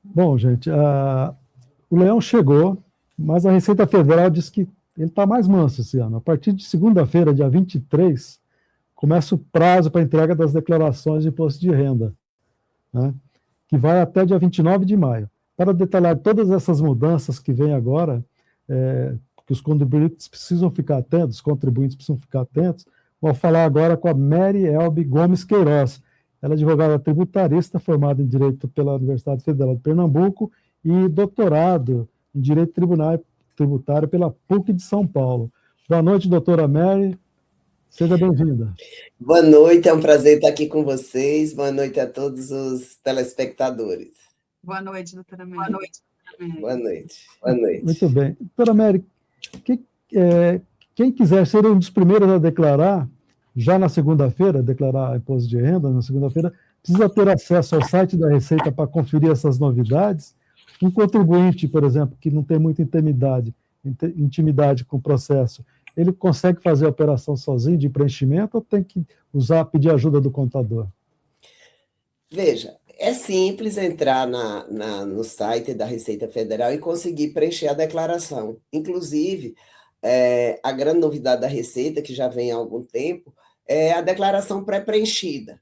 Bom, gente, o leão chegou, mas a Receita Federal diz que ele está mais manso esse ano. A partir de segunda-feira, dia 23, começa o prazo para entrega das declarações de imposto de renda, né, que vai até dia 29 de maio. Para detalhar todas essas mudanças que vêm agora, que os contribuintes precisam ficar atentos, vou falar agora com a Mary Elbe Gomes Queiroz. Ela é advogada tributarista, formada em Direito pela Universidade Federal de Pernambuco e doutorado em Direito Tributário pela PUC de São Paulo. Boa noite, doutora Mary. Seja bem-vinda. Boa noite, é um prazer estar aqui com vocês. Boa noite a todos os telespectadores. Boa noite, doutora Boa Mary. noite. Boa noite. Boa noite. Muito bem. Doutora Mary, que, quem quiser ser um dos primeiros a declarar, já na segunda-feira, declarar imposto de renda na segunda-feira, precisa ter acesso ao site da Receita para conferir essas novidades. Um contribuinte, por exemplo, que não tem muita intimidade com o processo, ele consegue fazer a operação sozinho de preenchimento ou tem que pedir ajuda do contador? Veja, é simples entrar no site da Receita Federal e conseguir preencher a declaração. Inclusive, a grande novidade da Receita, que já vem há algum tempo, é a declaração pré-preenchida.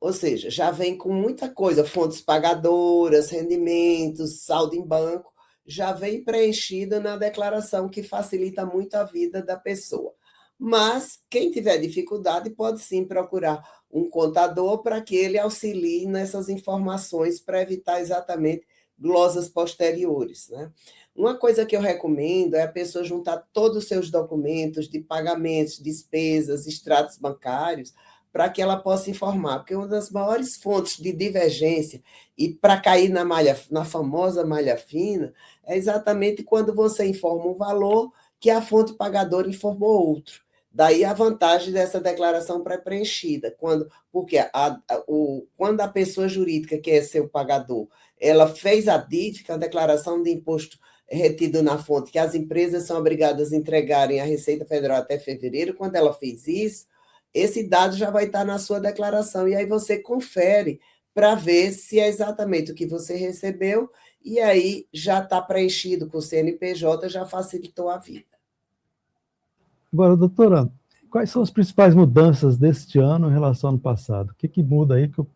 Ou seja, já vem com muita coisa, fontes pagadoras, rendimentos, saldo em banco, já vem preenchida na declaração, que facilita muito a vida da pessoa. Mas quem tiver dificuldade pode sim procurar um contador para que ele auxilie nessas informações para evitar exatamente glosas posteriores, né? Uma coisa que eu recomendo é a pessoa juntar todos os seus documentos de pagamentos, despesas, extratos bancários, para que ela possa informar, porque uma das maiores fontes de divergência e para cair na famosa malha fina é exatamente quando você informa um valor que a fonte pagadora informou outro. Daí a vantagem dessa declaração pré-preenchida, porque quando a pessoa jurídica, que é seu pagador, ela fez a DIF, que é a declaração de imposto retido na fonte, que as empresas são obrigadas a entregarem à Receita Federal até fevereiro, quando ela fez isso, esse dado já vai estar na sua declaração, e aí você confere para ver se é exatamente o que você recebeu, e aí já está preenchido com o CNPJ, já facilitou a vida. Agora, doutora, quais são as principais mudanças deste ano em relação ao ano passado? O que muda aí que o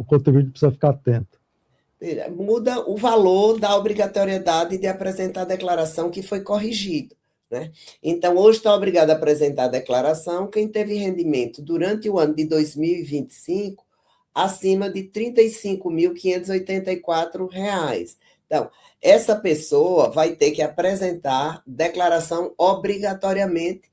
contribuinte precisa ficar atento? Muda o valor da obrigatoriedade de apresentar a declaração que foi corrigido, né? Então, hoje está obrigado a apresentar a declaração quem teve rendimento durante o ano de 2025 acima de R$ 35.584. Então, essa pessoa vai ter que apresentar declaração obrigatoriamente,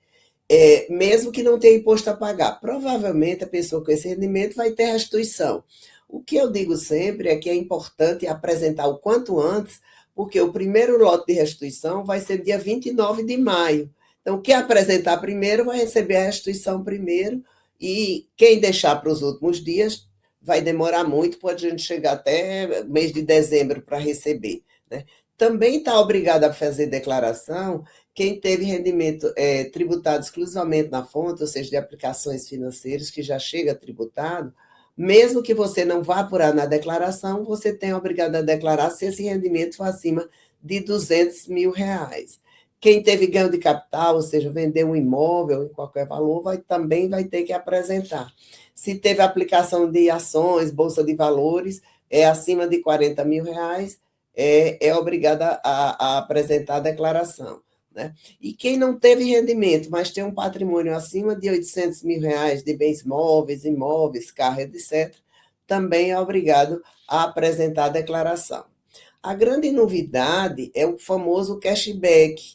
mesmo que não tenha imposto a pagar. Provavelmente, a pessoa com esse rendimento vai ter restituição. O que eu digo sempre é que é importante apresentar o quanto antes, porque o primeiro lote de restituição vai ser dia 29 de maio. Então, quem apresentar primeiro vai receber a restituição primeiro, e quem deixar para os últimos dias vai demorar muito, pode a gente chegar até mês de dezembro para receber, né? Também está obrigado a fazer declaração quem teve rendimento tributado exclusivamente na fonte, ou seja, de aplicações financeiras, que já chega tributado. Mesmo que você não vá apurar na declaração, você tem obrigado a declarar se esse rendimento for acima de R$ 200 mil. Quem teve ganho de capital, ou seja, vendeu um imóvel em qualquer valor, também vai ter que apresentar. Se teve aplicação de ações, bolsa de valores, acima de R$ 40 mil, é obrigada a apresentar a declaração, né? E quem não teve rendimento, mas tem um patrimônio acima de R$ 800 mil de bens móveis, imóveis, carro, etc., também é obrigado a apresentar a declaração. A grande novidade é o famoso cashback,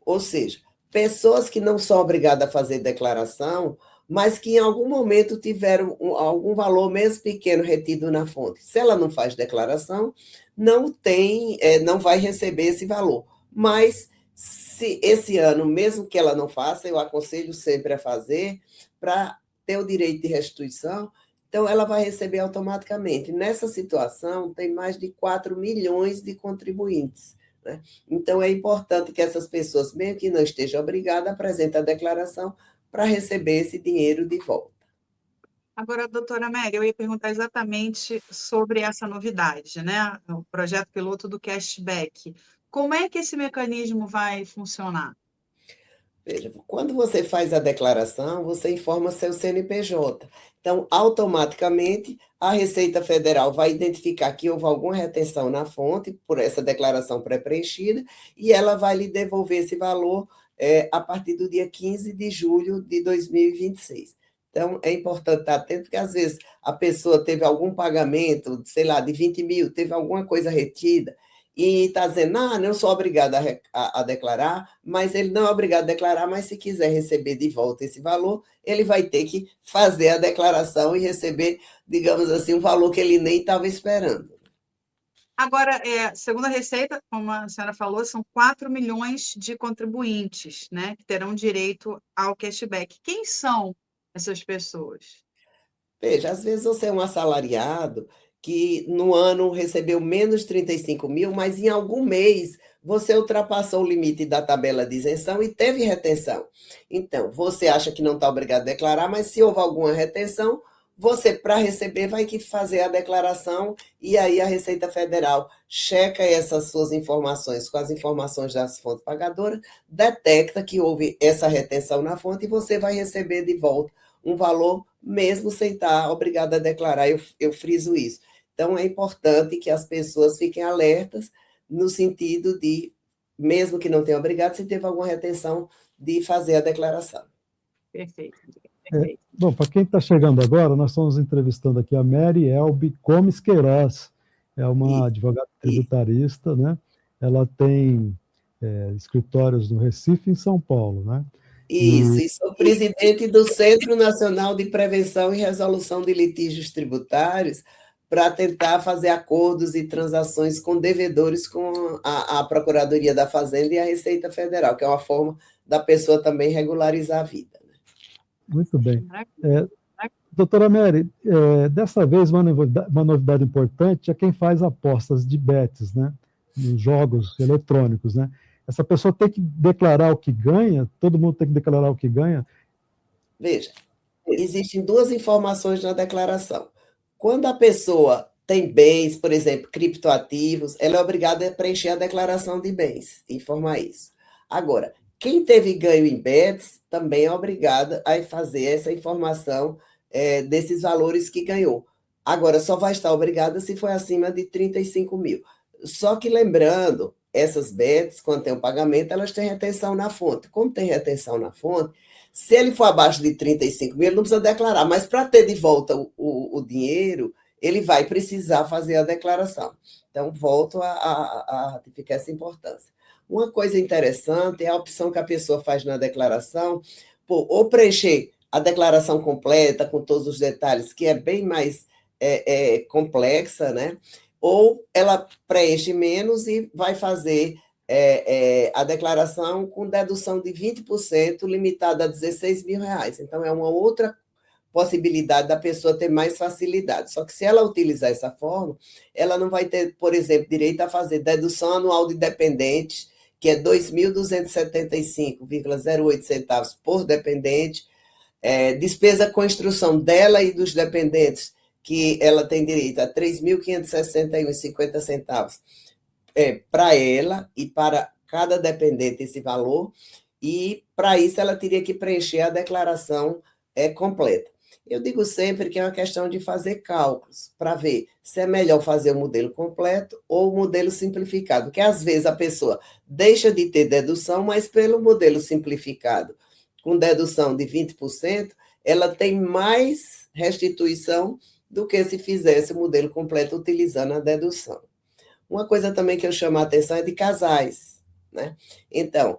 ou seja, pessoas que não são obrigadas a fazer declaração, mas que em algum momento tiveram algum valor, mesmo pequeno, retido na fonte. Se ela não faz declaração, não vai receber esse valor. Mas se esse ano, mesmo que ela não faça, eu aconselho sempre a fazer, para ter o direito de restituição, então ela vai receber automaticamente. Nessa situação, tem mais de 4 milhões de contribuintes, né? Então é importante que essas pessoas, mesmo que não estejam obrigadas, apresentem a declaração para receber esse dinheiro de volta. Agora, doutora Mary, eu ia perguntar exatamente sobre essa novidade, né? O projeto piloto do cashback. Como é que esse mecanismo vai funcionar? Veja, quando você faz a declaração, você informa seu CNPJ. Então, automaticamente, a Receita Federal vai identificar que houve alguma retenção na fonte por essa declaração pré-preenchida e ela vai lhe devolver esse valor a partir do dia 15 de julho de 2026. Então, é importante estar atento, porque às vezes a pessoa teve algum pagamento, sei lá, de 20 mil, teve alguma coisa retida, e está dizendo, não sou obrigado a declarar, mas ele não é obrigado a declarar, mas se quiser receber de volta esse valor, ele vai ter que fazer a declaração e receber, digamos assim, um valor que ele nem estava esperando. Agora, segundo a Receita, como a senhora falou, são 4 milhões de contribuintes, né, que terão direito ao cashback. Quem são essas pessoas? Veja, às vezes você é um assalariado que no ano recebeu menos de 35 mil, mas em algum mês você ultrapassou o limite da tabela de isenção e teve retenção. Então, você acha que não está obrigado a declarar, mas se houve alguma retenção, você, para receber, vai que fazer a declaração e aí a Receita Federal checa essas suas informações com as informações das fontes pagadoras, detecta que houve essa retenção na fonte e você vai receber de volta um valor mesmo sem estar obrigado a declarar, eu friso isso. Então, é importante que as pessoas fiquem alertas no sentido de, mesmo que não tenha obrigado, se teve alguma retenção, de fazer a declaração. Perfeito, Bom, para quem está chegando agora, nós estamos entrevistando aqui a Mary Elbe Gomes Queiroz, é uma advogada tributarista, né? Ela tem escritórios no Recife e em São Paulo, né? Isso, e sou presidente do Centro Nacional de Prevenção e Resolução de Litígios Tributários, para tentar fazer acordos e transações com devedores com a Procuradoria da Fazenda e a Receita Federal, que é uma forma da pessoa também regularizar a vida. Muito bem. Doutora Mary, dessa vez uma novidade importante é quem faz apostas de bets, né? Nos jogos eletrônicos, né? Essa pessoa tem que declarar o que ganha? Todo mundo tem que declarar o que ganha? Veja, existem duas informações na declaração. Quando a pessoa tem bens, por exemplo, criptoativos, ela é obrigada a preencher a declaração de bens, informar isso. Agora, quem teve ganho em bets também é obrigada a fazer essa informação desses valores que ganhou. Agora, só vai estar obrigada se for acima de 35 mil. Só que lembrando, essas bets, quando tem o pagamento, elas têm retenção na fonte. Como tem retenção na fonte, se ele for abaixo de 35 mil, ele não precisa declarar, mas para ter de volta o dinheiro, ele vai precisar fazer a declaração. Então, volto a ratificar essa importância. Uma coisa interessante é a opção que a pessoa faz na declaração, ou preencher a declaração completa, com todos os detalhes, que é bem mais complexa, né? Ou ela preenche menos e vai fazer a declaração com dedução de 20%, limitada a 16 mil reais. Então, é uma outra possibilidade da pessoa ter mais facilidade. Só que se ela utilizar essa forma, ela não vai ter, por exemplo, direito a fazer dedução anual de dependentes, que é R$ 2.275,08 centavos por dependente, despesa com instrução dela e dos dependentes, que ela tem direito a R$ 3.561,50 centavos para ela e para cada dependente esse valor, e para isso ela teria que preencher a declaração completa. Eu digo sempre que é uma questão de fazer cálculos, para ver se é melhor fazer o modelo completo ou o modelo simplificado, porque às vezes a pessoa deixa de ter dedução, mas pelo modelo simplificado, com dedução de 20%, ela tem mais restituição do que se fizesse o modelo completo utilizando a dedução. Uma coisa também que eu chamo a atenção é de casais, né? Então,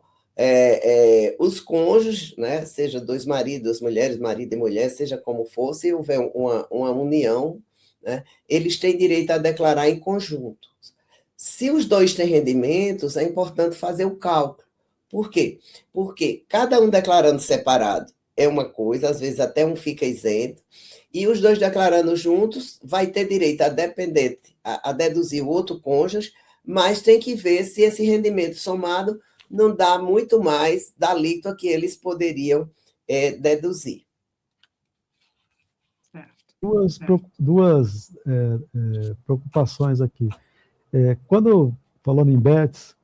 os cônjuges, né, seja dois maridos, duas mulheres, marido e mulher, seja como for, se houver uma união, né, eles têm direito a declarar em conjunto. Se os dois têm rendimentos, é importante fazer o cálculo. Por quê? Porque cada um declarando separado é uma coisa, às vezes até um fica isento, e os dois declarando juntos vai ter direito a dependente a deduzir o outro cônjuge, mas tem que ver se esse rendimento somado não dá muito mais da alíquota que eles poderiam deduzir. Duas, certo. duas preocupações aqui. Quando, falando em bets,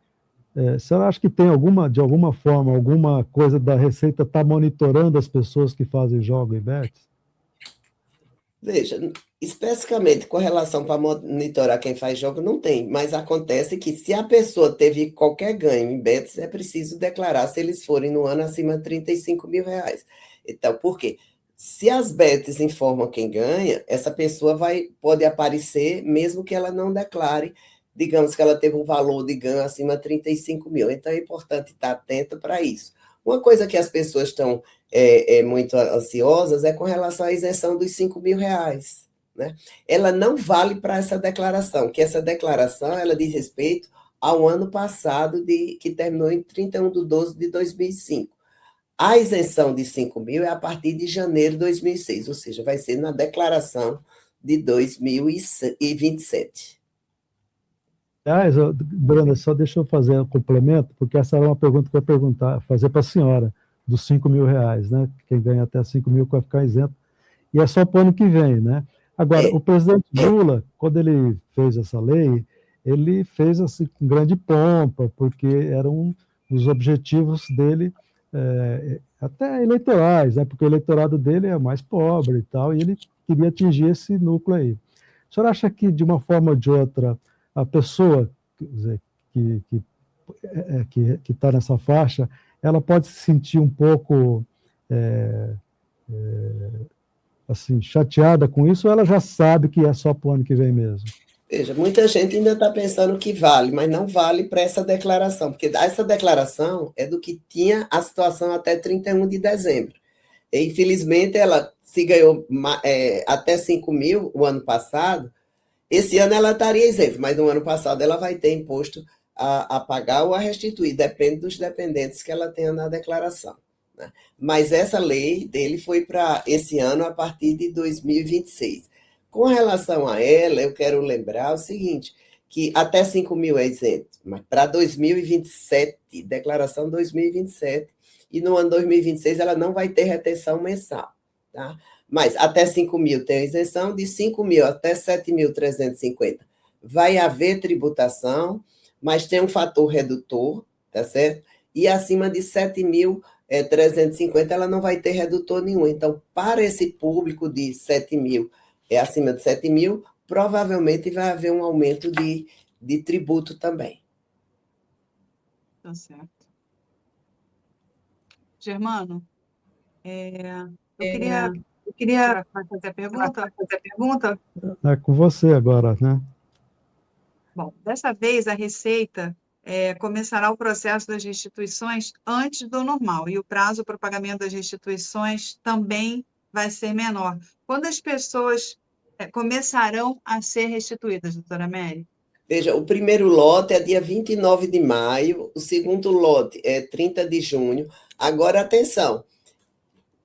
você acha que tem de alguma forma, alguma coisa da Receita está monitorando as pessoas que fazem jogos em bets? Veja, especificamente com relação para monitorar quem faz jogo, não tem, mas acontece que se a pessoa teve qualquer ganho em bets, é preciso declarar se eles forem no ano acima de R$ 35.000. Então, por quê? Se as bets informam quem ganha, essa pessoa pode aparecer, mesmo que ela não declare, digamos que ela teve um valor de ganho acima de 35 mil. Então, é importante estar atento para isso. Uma coisa que as pessoas estão muito ansiosas com relação à isenção dos R$ 5.000, né? Ela não vale para essa declaração, que essa declaração ela diz respeito ao ano passado, que terminou em 31/12/2005. A isenção de 5.000 é a partir de janeiro de 2006, ou seja, vai ser na declaração de 2027. Aliás, Brenda, só deixa eu fazer um complemento, porque essa era uma pergunta que eu ia fazer para a senhora, dos R$ 5.000, né? Quem ganha até 5 mil vai ficar isento. E é só para o ano que vem, né? Agora, o presidente Lula, quando ele fez essa lei, ele fez assim com grande pompa, porque era um dos objetivos dele, até eleitorais, né? Porque o eleitorado dele é mais pobre e tal, e ele queria atingir esse núcleo aí. O senhor acha que, de uma forma ou de outra, a pessoa, quer dizer, que está nessa faixa, ela pode se sentir um pouco assim, chateada com isso, ou ela já sabe que é só para o ano que vem mesmo? Veja, muita gente ainda está pensando que vale, mas não vale para essa declaração, porque essa declaração é do que tinha a situação até 31 de dezembro. E, infelizmente, ela se ganhou até 5 mil o ano passado, esse ano ela estaria isenta, mas no ano passado ela vai ter imposto a pagar ou a restituir, depende dos dependentes que ela tenha na declaração, né? Mas essa lei dele foi para esse ano a partir de 2026. Com relação a ela, eu quero lembrar o seguinte, que até 5 mil é isento, mas para 2027, declaração 2027, e no ano 2026 ela não vai ter retenção mensal, tá? Mas até 5 mil tem isenção, de 5 mil até 7.350 vai haver tributação, mas tem um fator redutor, tá certo? E acima de 7.350 ela não vai ter redutor nenhum. Então, para esse público de 7 mil, acima de 7 mil, provavelmente vai haver um aumento de tributo também. Tá certo. Germano, eu queria fazer a pergunta. É com você agora, né? Bom, dessa vez a Receita começará o processo das restituições antes do normal, e o prazo para o pagamento das restituições também vai ser menor. Quando as pessoas começarão a ser restituídas, doutora Mary? Veja, o primeiro lote é dia 29 de maio, o segundo lote é 30 de junho. Agora, atenção,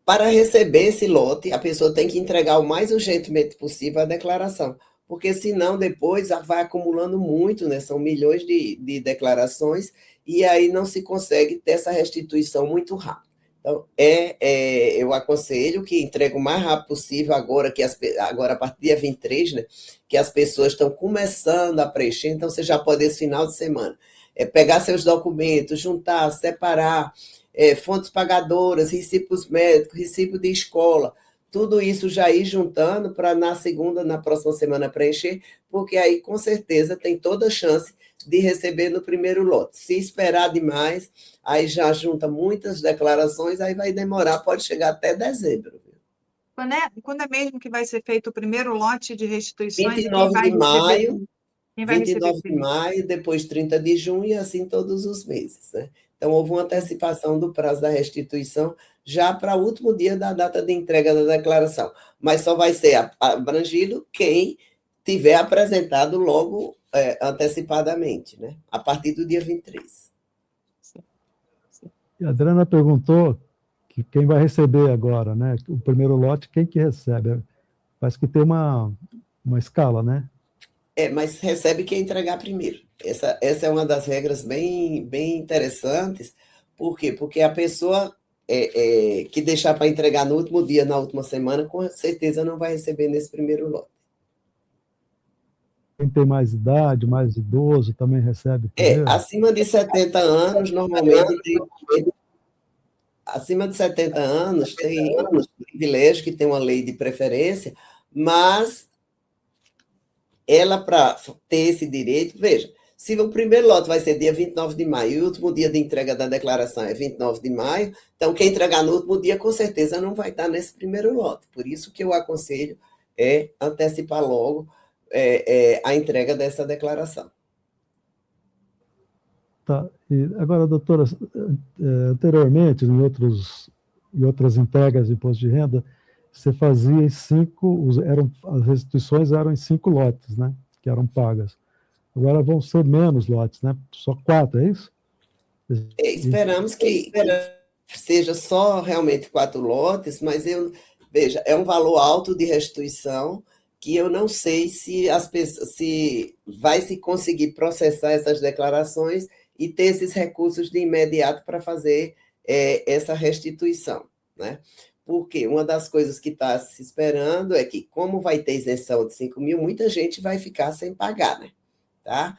para receber esse lote, a pessoa tem que entregar o mais urgentemente possível a declaração, porque senão depois vai acumulando muito, né? São milhões de declarações, e aí não se consegue ter essa restituição muito rápido. Então, eu aconselho que entregue o mais rápido possível, agora a partir do dia 23, né? Que as pessoas estão começando a preencher, então você já pode, esse final de semana, pegar seus documentos, juntar, separar, fontes pagadoras, recibos médicos, recibo de escola, tudo isso já ir juntando para na próxima semana preencher, porque aí com certeza tem toda a chance de receber no primeiro lote. Se esperar demais, aí já junta muitas declarações, aí vai demorar, pode chegar até dezembro. Quando é mesmo que vai ser feito o primeiro lote de restituições e 29 de maio, quem vai receber 29 de primeiro? maio, depois 30 de junho e assim todos os meses, né? Então, houve uma antecipação do prazo da restituição já para o último dia da data de entrega da declaração, mas só vai ser abrangido quem tiver apresentado logo antecipadamente, né? A partir do dia 23. E a Adriana perguntou que quem vai receber agora, né? O primeiro lote, quem que recebe? Parece que tem uma escala, né? Mas recebe quem entregar primeiro. Essa é uma das regras bem, bem interessantes. Por quê? Porque a pessoa que deixar para entregar no último dia, na última semana, com certeza não vai receber nesse primeiro lote. Quem tem mais idade, mais idoso, também recebe primeiro? Acima de 70 anos, normalmente acima de 70 anos tem um privilégio, que tem uma lei de preferência, mas ela, para ter esse direito, veja, se o primeiro lote vai ser dia 29 de maio e o último dia de entrega da declaração é 29 de maio, então quem entregar no último dia, com certeza, não vai estar nesse primeiro lote. Por isso que eu aconselho antecipar logo a entrega dessa declaração. Tá. E agora, doutora, anteriormente, em outras entregas de imposto de renda, você fazia em as restituições eram em 5 lotes, né? Que eram pagas. Agora vão ser menos lotes, né? Só 4, é isso? Esperamos que seja só realmente 4 lotes, mas veja, é um valor alto de restituição que eu não sei se as pessoas vai se conseguir processar essas declarações e ter esses recursos de imediato para fazer essa restituição, né? Porque uma das coisas que está se esperando é que, como vai ter isenção de 5 mil, muita gente vai ficar sem pagar, né? Tá?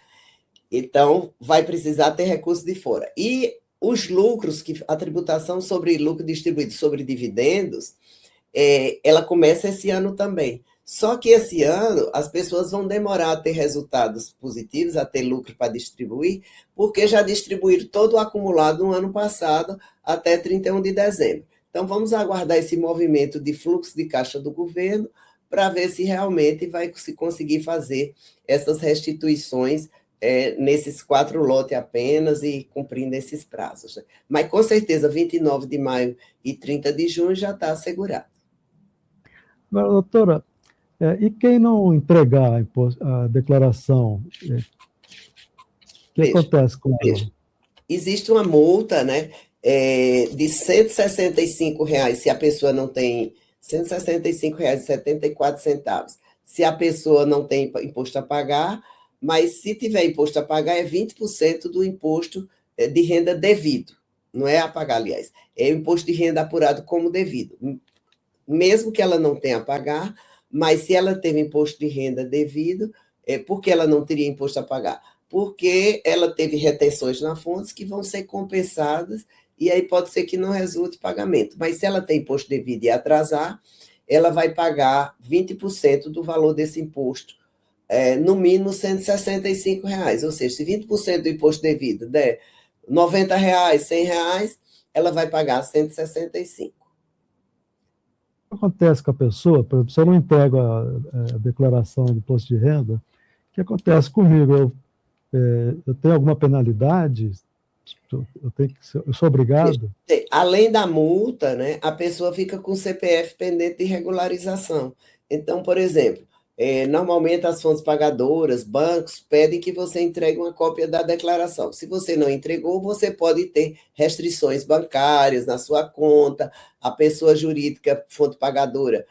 Então, vai precisar ter recurso de fora. E os lucros, a tributação sobre lucro distribuído sobre dividendos, ela começa esse ano também. Só que esse ano as pessoas vão demorar a ter resultados positivos, a ter lucro para distribuir, porque já distribuíram todo o acumulado no ano passado até 31 de dezembro. Então, vamos aguardar esse movimento de fluxo de caixa do governo para ver se realmente vai se conseguir fazer essas restituições nesses 4 lotes apenas e cumprindo esses prazos. Né? Mas, com certeza, 29 de maio e 30 de junho já está assegurado. Agora, doutora, e quem não entregar a declaração, o que acontece com ela? Existe uma multa, né, de R$ 165 se a pessoa não tem R$ 165,74, se a pessoa não tem imposto a pagar, mas se tiver imposto a pagar é 20% do imposto de renda devido, não é a pagar, aliás, é o imposto de renda apurado como devido, mesmo que ela não tenha a pagar, mas se ela teve imposto de renda devido, por que ela não teria imposto a pagar? Porque ela teve retenções na fonte que vão ser compensadas, e aí pode ser que não resulte pagamento. Mas se ela tem imposto devido e atrasar, ela vai pagar 20% do valor desse imposto, no mínimo R$ 165. Ou seja, se 20% do imposto devido der R$ 90, R$ 100, ela vai pagar 165. O que acontece com a pessoa, por exemplo, se eu não entrego a declaração de imposto de renda, o que acontece comigo? Eu tenho alguma penalidade? Eu sou obrigado? Além da multa, né, a pessoa fica com o CPF pendente de regularização. Então, por exemplo, normalmente as fontes pagadoras, bancos, pedem que você entregue uma cópia da declaração. Se você não entregou, você pode ter restrições bancárias na sua conta, a pessoa jurídica, fonte pagadora,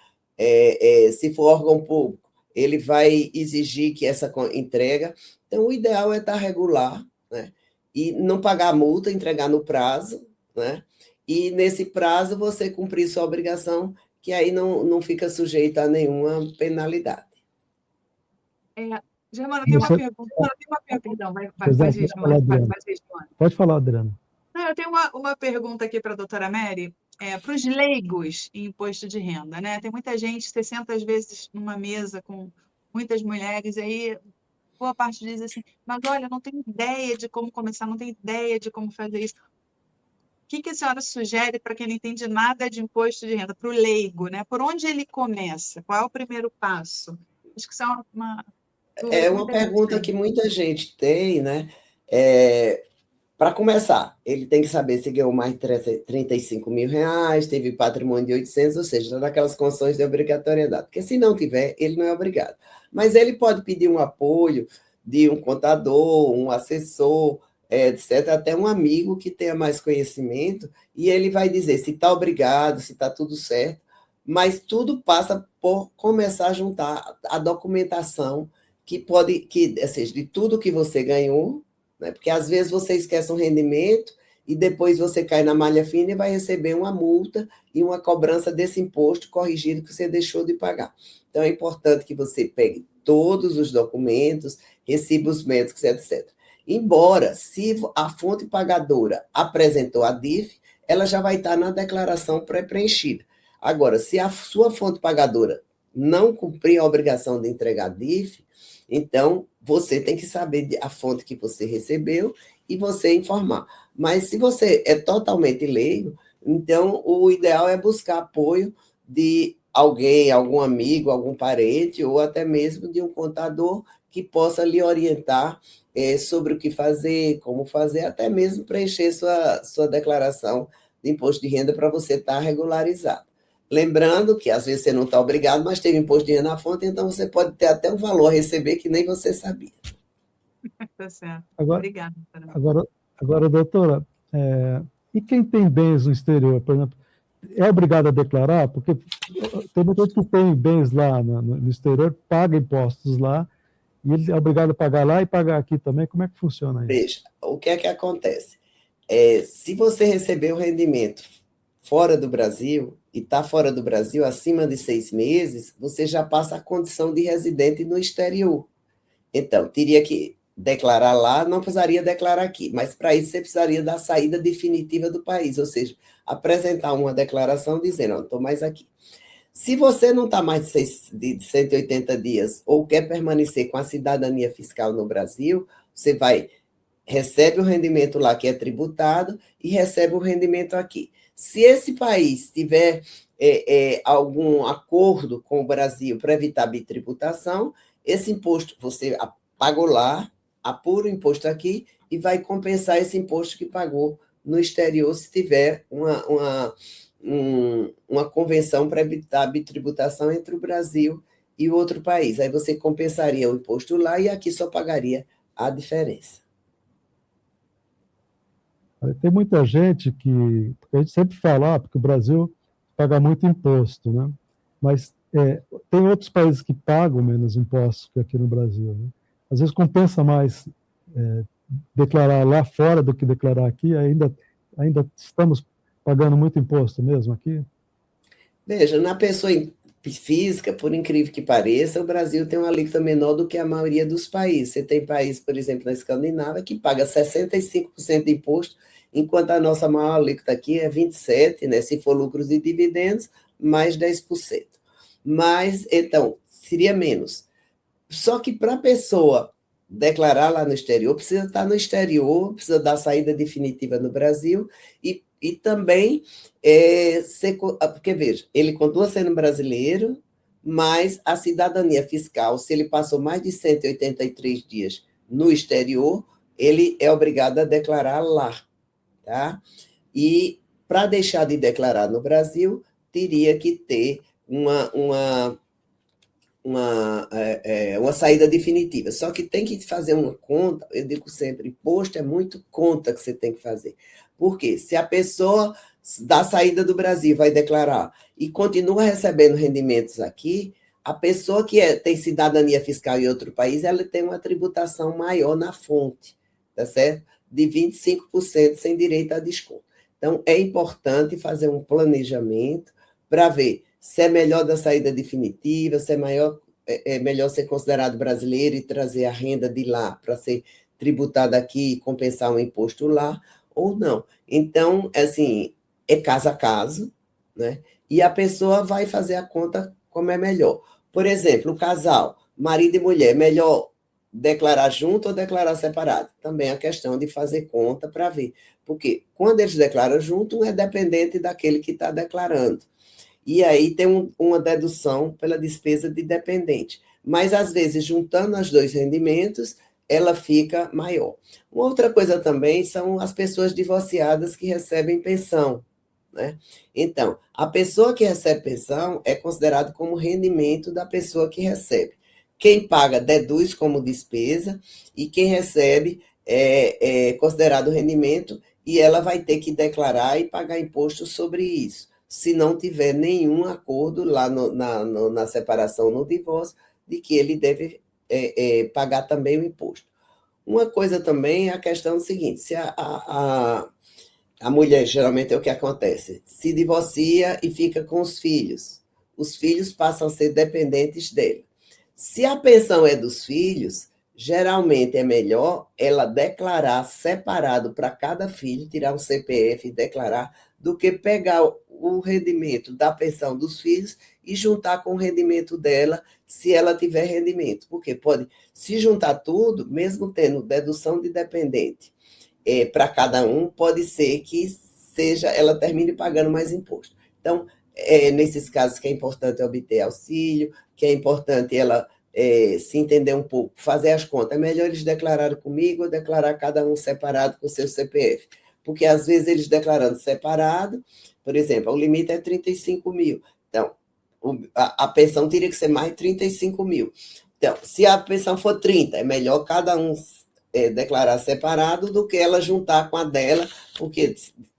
se for órgão público, ele vai exigir que essa entrega. Então, o ideal é estar regular, né? E não pagar a multa, entregar no prazo, né? E nesse prazo você cumprir sua obrigação, que aí não fica sujeito a nenhuma penalidade. Germana, tem uma pergunta. Perdão, vai Pode falar, Adriana. Eu tenho uma pergunta aqui para a doutora Mary, para os leigos em imposto de renda, né? Tem muita gente, 600 vezes numa mesa com muitas mulheres, e aí boa parte diz assim, mas olha, não tenho ideia de como começar, não tenho ideia de como fazer isso. O que a senhora sugere para quem não entende nada de imposto de renda, para o leigo, né? Por onde ele começa? Qual é o primeiro passo? Acho que isso é uma pergunta que muita gente tem, né? Para começar, ele tem que saber se ganhou mais de R$ 35 mil, teve patrimônio de 800, ou seja, está naquelas condições de obrigatoriedade. Porque se não tiver, ele não é obrigado. Mas ele pode pedir um apoio de um contador, um assessor, etc., até um amigo que tenha mais conhecimento, e ele vai dizer se está obrigado, se está tudo certo, mas tudo passa por começar a juntar a documentação ou seja, de tudo que você ganhou, né? Porque às vezes você esquece um rendimento e depois você cai na malha fina e vai receber uma multa e uma cobrança desse imposto corrigido que você deixou de pagar. Então, é importante que você pegue todos os documentos, recibos médicos, etc. Embora, se a fonte pagadora apresentou a DIF, ela já vai estar na declaração pré-preenchida. Agora, se a sua fonte pagadora não cumprir a obrigação de entregar a DIF, então você tem que saber a fonte que você recebeu e você informar. Mas se você é totalmente leigo, então o ideal é buscar apoio de alguém, algum amigo, algum parente, ou até mesmo de um contador que possa lhe orientar sobre o que fazer, como fazer, até mesmo preencher sua declaração de imposto de renda para você estar regularizado. Lembrando que às vezes você não está obrigado, mas teve imposto de renda na fonte, então você pode ter até um valor a receber que nem você sabia. Tá certo. Agora, Obrigada. agora, doutora, e quem tem bens no exterior, por exemplo, é obrigado a declarar? Porque tem muita gente que tem bens lá no exterior, paga impostos lá, e ele é obrigado a pagar lá e pagar aqui também. Como é que funciona isso? Veja, o que é que acontece? Se você receber o rendimento fora do Brasil, e está fora do Brasil acima de 6 meses, você já passa a condição de residente no exterior. Então, teria que declarar lá, não precisaria declarar aqui, mas para isso você precisaria da saída definitiva do país, ou seja, apresentar uma declaração dizendo, não estou mais aqui. Se você não está mais de 180 dias ou quer permanecer com a cidadania fiscal no Brasil, você recebe o rendimento lá que é tributado e recebe o rendimento aqui. Se esse país tiver algum acordo com o Brasil para evitar bitributação, esse imposto você pagou lá, apura o imposto aqui e vai compensar esse imposto que pagou no exterior se tiver uma convenção para evitar a bitributação entre o Brasil e o outro país. Aí você compensaria o imposto lá e aqui só pagaria a diferença. Tem muita gente porque a gente sempre fala, porque o Brasil paga muito imposto, né? Mas tem outros países que pagam menos impostos que aqui no Brasil, né? Às vezes compensa mais declarar lá fora do que declarar aqui, ainda estamos pagando muito imposto mesmo aqui? Veja, na pessoa física, por incrível que pareça, o Brasil tem uma alíquota menor do que a maioria dos países. Você tem país, por exemplo, na Escandinávia, que paga 65% de imposto, enquanto a nossa maior alíquota aqui é 27%, né? Se for lucros e dividendos, mais 10%. Mas, então, seria menos. Só que para a pessoa declarar lá no exterior, precisa estar no exterior, precisa dar saída definitiva no Brasil e também porque, veja, ele continua sendo brasileiro, mas a cidadania fiscal, se ele passou mais de 183 dias no exterior, ele é obrigado a declarar lá, tá? E para deixar de declarar no Brasil, teria que ter uma saída definitiva. Só que tem que fazer uma conta, eu digo sempre, imposto é muito conta que você tem que fazer. Por quê? Se a pessoa da saída do Brasil vai declarar e continua recebendo rendimentos aqui, a pessoa que tem cidadania fiscal em outro país, ela tem uma tributação maior na fonte, tá certo? De 25% sem direito a desconto. Então, é importante fazer um planejamento para ver se é melhor da saída definitiva, se é melhor ser considerado brasileiro e trazer a renda de lá para ser tributada aqui e compensar um imposto lá, ou não. Então, assim, é caso a caso, né? E a pessoa vai fazer a conta como é melhor. Por exemplo, o casal, marido e mulher, melhor declarar junto ou declarar separado? Também é a questão de fazer conta para ver. Porque quando eles declaram junto, um é dependente daquele que está declarando. E aí tem uma dedução pela despesa de dependente. Mas, às vezes, juntando os dois rendimentos, ela fica maior. Uma outra coisa também são as pessoas divorciadas que recebem pensão, né? Então, a pessoa que recebe pensão é considerado como rendimento da pessoa que recebe. Quem paga deduz como despesa e quem recebe é considerado rendimento e ela vai ter que declarar e pagar imposto sobre isso, se não tiver nenhum acordo lá na separação, no divórcio, de que ele deve pagar também o imposto. Uma coisa também é a questão seguinte, se A mulher, geralmente, é o que acontece. Se divorcia e fica com os filhos. Os filhos passam a ser dependentes dela. Se a pensão é dos filhos, geralmente é melhor ela declarar separado para cada filho, tirar um CPF e declarar, do que pegar o rendimento da pensão dos filhos e juntar com o rendimento dela, se ela tiver rendimento. Porque pode se juntar tudo, mesmo tendo dedução de dependente para cada um, pode ser que ela termine pagando mais imposto. Então, nesses casos que é importante obter auxílio, que é importante ela se entender um pouco, fazer as contas. É melhor eles declararem comigo ou declarar cada um separado com o seu CPF. Porque, às vezes, eles declarando separado, por exemplo, o limite é 35 mil. Então, a pensão teria que ser mais de 35 mil. Então, se a pensão for 30, é melhor cada um declarar separado do que ela juntar com a dela, porque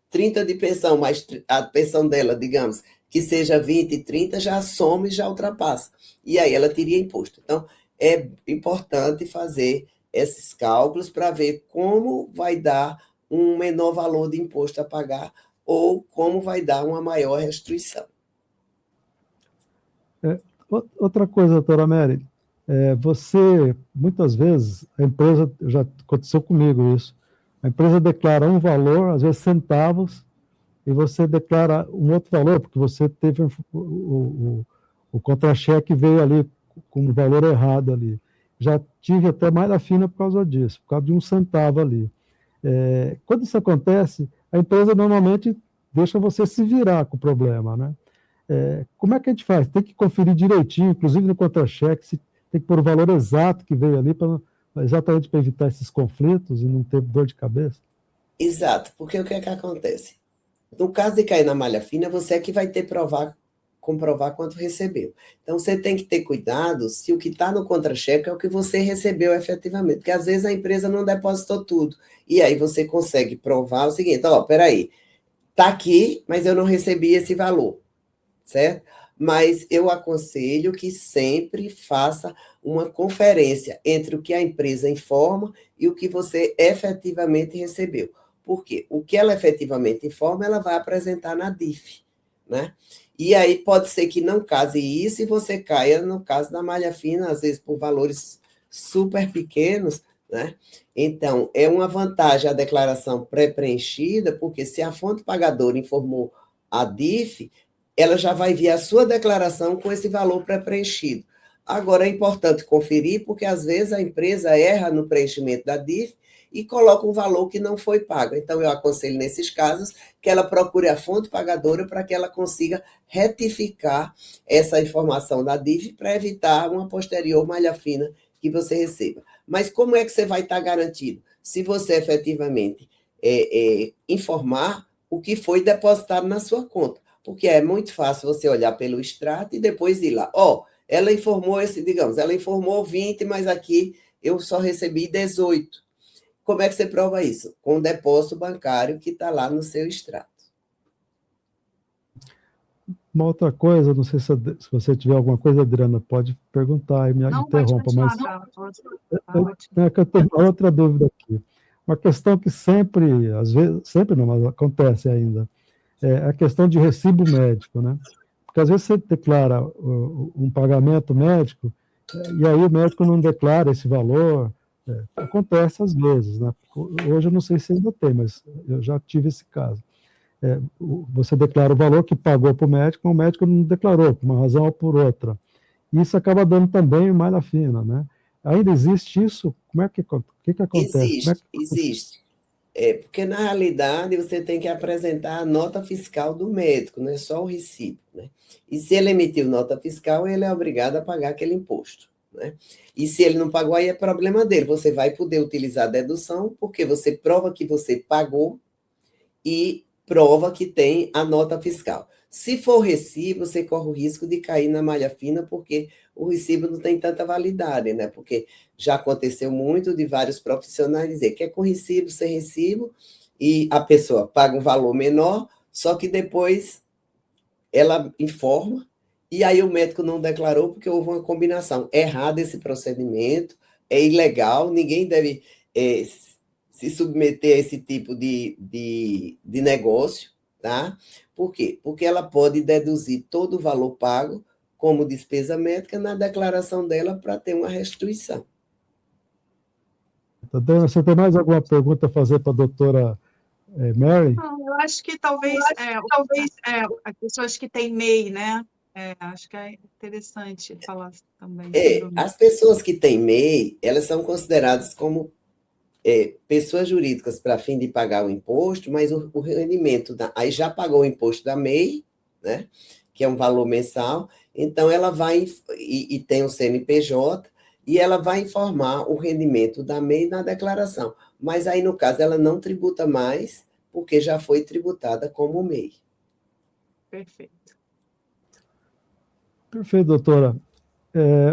30 de pensão, mais a pensão dela, digamos, que seja 20 e 30, já soma e já ultrapassa. E aí ela teria imposto. Então, é importante fazer esses cálculos para ver como vai dar um menor valor de imposto a pagar ou como vai dar uma maior restrição. Outra coisa, doutora Mary, você, muitas vezes, a empresa, já aconteceu comigo isso, a empresa declara um valor, às vezes centavos, e você declara um outro valor, porque você teve o contra-cheque veio ali com um valor errado ali. Já tive até malha fina por causa disso, por causa de um centavo ali. Quando isso acontece, a empresa normalmente deixa você se virar com o problema, né? Como é que a gente faz? Tem que conferir direitinho, inclusive no contra-cheque, se tem que pôr o valor exato que veio ali, exatamente para evitar esses conflitos e não ter dor de cabeça. Exato, porque o que é que acontece? No caso de cair na malha fina, você é que vai ter comprovar quanto recebeu. Então, você tem que ter cuidado se o que está no contra-cheque é o que você recebeu efetivamente, porque às vezes a empresa não depositou tudo. E aí você consegue provar o seguinte: peraí, está aqui, mas eu não recebi esse valor, certo? Mas eu aconselho que sempre faça uma conferência entre o que a empresa informa e o que você efetivamente recebeu. Por quê? O que ela efetivamente informa, ela vai apresentar na DIF, né? E aí pode ser que não case isso e você caia no caso da malha fina, às vezes por valores super pequenos, né? Então, é uma vantagem a declaração pré-preenchida, porque se a fonte pagadora informou a DIF, ela já vai ver a sua declaração com esse valor pré-preenchido. Agora, é importante conferir, porque às vezes a empresa erra no preenchimento da DIF e coloca um valor que não foi pago. Então, eu aconselho, nesses casos, que ela procure a fonte pagadora para que ela consiga retificar essa informação da DIF para evitar uma posterior malha fina que você receba. Mas como é que você vai estar garantido? Se você efetivamente informar o que foi depositado na sua conta. Porque é muito fácil você olhar pelo extrato e depois ir lá. Ela informou ela informou 20, mas aqui eu só recebi 18. Como é que você prova isso? Com o depósito bancário que está lá no seu extrato. Uma outra coisa, não sei se você tiver alguma coisa, Adriana, pode perguntar e me interrompa, mas eu tenho uma outra dúvida aqui. Uma questão que sempre, às vezes, sempre não, mas acontece ainda, é a questão de recibo médico, né? Porque às vezes você declara um pagamento médico e aí o médico não declara esse valor. Acontece às vezes, né? Hoje eu não sei se ainda tem, mas eu já tive esse caso. Você declara o valor que pagou para o médico, mas o médico não declarou, por uma razão ou por outra. E isso acaba dando também malha fina, né? Ainda existe isso? Como é que acontece? Existe. Porque, na realidade, você tem que apresentar a nota fiscal do médico, não é só o recibo, né? E se ele emitiu nota fiscal, ele é obrigado a pagar aquele imposto, né? E se ele não pagou, aí é problema dele. Você vai poder utilizar a dedução, porque você prova que você pagou e prova que tem a nota fiscal. Se for recibo, você corre o risco de cair na malha fina, porque o recibo não tem tanta validade, né? Porque já aconteceu muito de vários profissionais dizer que é com recibo, sem recibo, e a pessoa paga um valor menor, só que depois ela informa, e aí o médico não declarou porque houve uma combinação. É errado esse procedimento, é ilegal, ninguém deve se submeter a esse tipo de negócio, tá? Por quê? Porque ela pode deduzir todo o valor pago como despesa médica na declaração dela para ter uma restituição. Tatiana, você tem mais alguma pergunta a fazer para a doutora Mary? Não, eu acho que talvez as pessoas que têm MEI, né? Acho que é interessante falar também sobre o MEI. As pessoas que têm MEI, elas são consideradas como pessoas jurídicas para fim de pagar o imposto, mas o rendimento, aí já pagou o imposto da MEI, né? Que é um valor mensal, então ela vai, e tem o CNPJ, e ela vai informar o rendimento da MEI na declaração. Mas aí, no caso, ela não tributa mais, porque já foi tributada como MEI. Perfeito. Perfeito, doutora.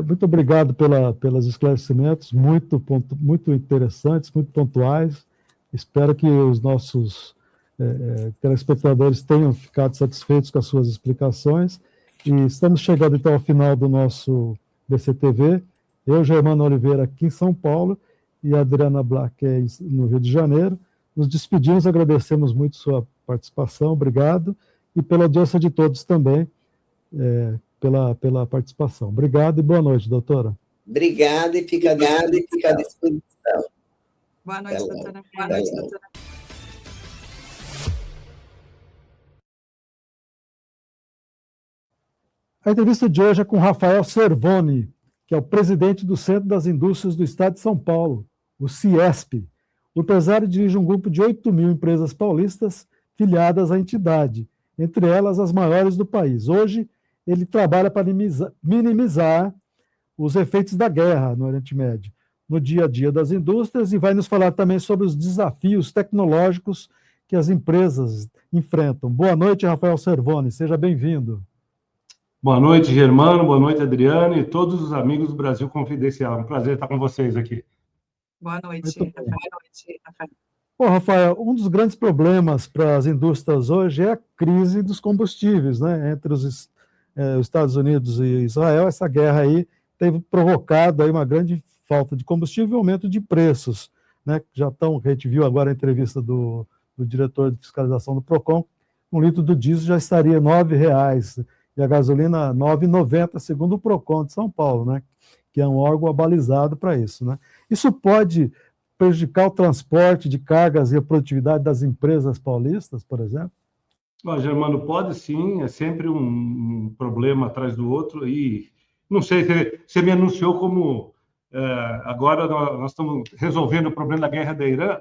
Muito obrigado pelos esclarecimentos, muito interessantes, muito pontuais. Espero que os nossos telespectadores tenham ficado satisfeitos com as suas explicações. E estamos chegando, então, ao final do nosso BCTV. Eu, Germano Oliveira, aqui em São Paulo, e a Adriana Black, no Rio de Janeiro. Nos despedimos, agradecemos muito sua participação, obrigado, e pela audiência de todos também, pela participação. Obrigado e boa noite, doutora. Obrigada e fica à disposição. Boa noite, doutora. Boa noite, doutora. A entrevista de hoje é com Rafael Cervoni, que é o presidente do Centro das Indústrias do Estado de São Paulo, o CIESP. O empresário dirige um grupo de 8.000 empresas paulistas filiadas à entidade, entre elas as maiores do país. Hoje, ele trabalha para minimizar os efeitos da guerra no Oriente Médio, no dia a dia das indústrias, e vai nos falar também sobre os desafios tecnológicos que as empresas enfrentam. Boa noite, Rafael Cervoni, seja bem-vindo. Boa noite, Germano, boa noite, Adriana, e todos os amigos do Brasil Confidencial. É um prazer estar com vocês aqui. Boa noite, Rafael. Bom, Rafael, um dos grandes problemas para as indústrias hoje é a crise dos combustíveis, né? Entre os Estados Unidos e Israel, essa guerra aí teve provocado aí uma grande falta de combustível e aumento de preços, né? A gente viu agora a entrevista do diretor de fiscalização do PROCON, um litro do diesel já estaria R$ 9,00 e a gasolina R$ 9,90, segundo o PROCON de São Paulo, né? Que é um órgão abalizado para isso, né? Isso pode prejudicar o transporte de cargas e a produtividade das empresas paulistas, por exemplo? Bom, Germano, pode sim, é sempre um problema atrás do outro, e não sei, você me anunciou como agora nós estamos resolvendo o problema da guerra do Irã.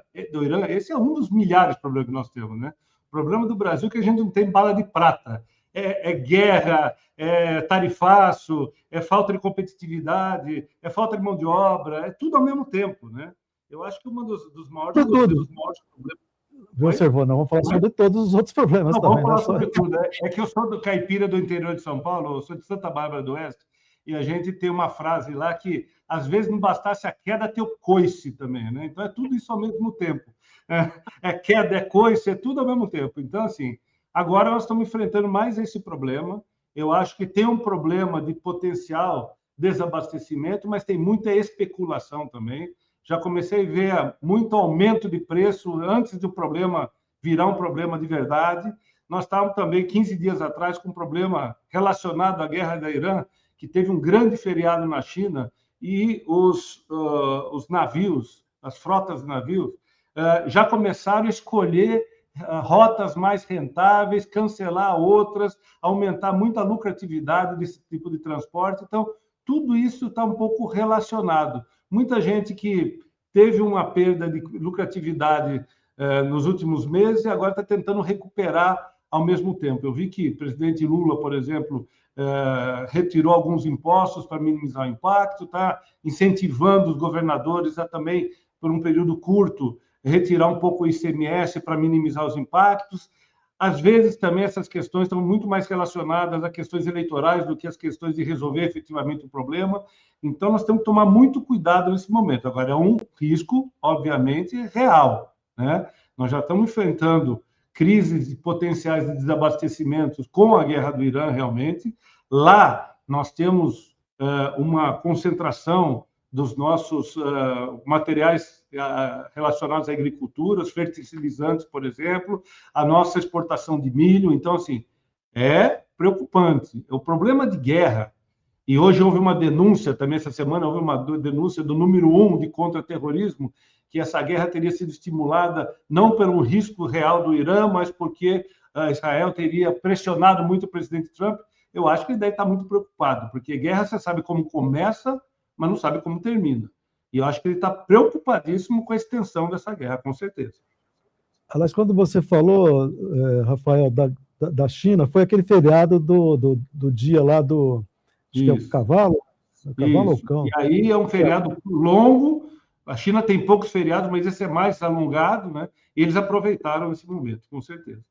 Esse é um dos milhares de problemas que nós temos, né? O problema do Brasil é que a gente não tem bala de prata. É guerra, é tarifaço, é falta de competitividade, é falta de mão de obra, é tudo ao mesmo tempo, né? Eu acho que um dos maiores problemas... Vamos falar sobre todos os outros problemas não, também. Vamos falar sobre tudo. É que eu sou do caipira do interior de São Paulo, eu sou de Santa Bárbara do Oeste, e a gente tem uma frase lá que, às vezes, não bastasse a queda, ter o coice também, né? Então, é tudo isso ao mesmo tempo. É queda, é coice, é tudo ao mesmo tempo. Então, assim, agora nós estamos enfrentando mais esse problema. Eu acho que tem um problema de potencial desabastecimento, mas tem muita especulação também. Já comecei a ver muito aumento de preço antes do problema virar um problema de verdade. Nós estávamos também, 15 dias atrás, com um problema relacionado à guerra da Irã, que teve um grande feriado na China, e os navios, as frotas de navios, já começaram a escolher rotas mais rentáveis, cancelar outras, aumentar muito a lucratividade desse tipo de transporte. Então, tudo isso está um pouco relacionado. Muita gente que teve uma perda de lucratividade nos últimos meses e agora está tentando recuperar ao mesmo tempo. Eu vi que o presidente Lula, por exemplo, retirou alguns impostos para minimizar o impacto, está incentivando os governadores a também, por um período curto, retirar um pouco o ICMS para minimizar os impactos. Às vezes, também, essas questões estão muito mais relacionadas a questões eleitorais do que as questões de resolver efetivamente o problema. Então, nós temos que tomar muito cuidado nesse momento. Agora, é um risco, obviamente, real, né? Nós já estamos enfrentando crises potenciais de desabastecimentos com a guerra do Irã, realmente. Lá, nós temos uma concentração dos nossos materiais relacionados à agricultura, os fertilizantes, por exemplo, a nossa exportação de milho. Então, assim, é preocupante. O problema de guerra, e hoje houve uma denúncia, também essa semana houve uma denúncia do número 1 de contra-terrorismo, que essa guerra teria sido estimulada não pelo risco real do Irã, mas porque Israel teria pressionado muito o presidente Trump. Eu acho que ele deve estar muito preocupado, porque guerra você sabe como começa, mas não sabe como termina. E eu acho que ele está preocupadíssimo com a extensão dessa guerra, com certeza. Aliás, quando você falou, Rafael, da China, foi aquele feriado do dia lá do... Acho que é o cavalo? Cavalo ou cão? E aí é um feriado longo. A China tem poucos feriados, mas esse é mais alongado, né? E eles aproveitaram esse momento, com certeza.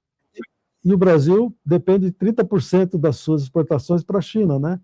E o Brasil depende de 30% das suas exportações para a China, né?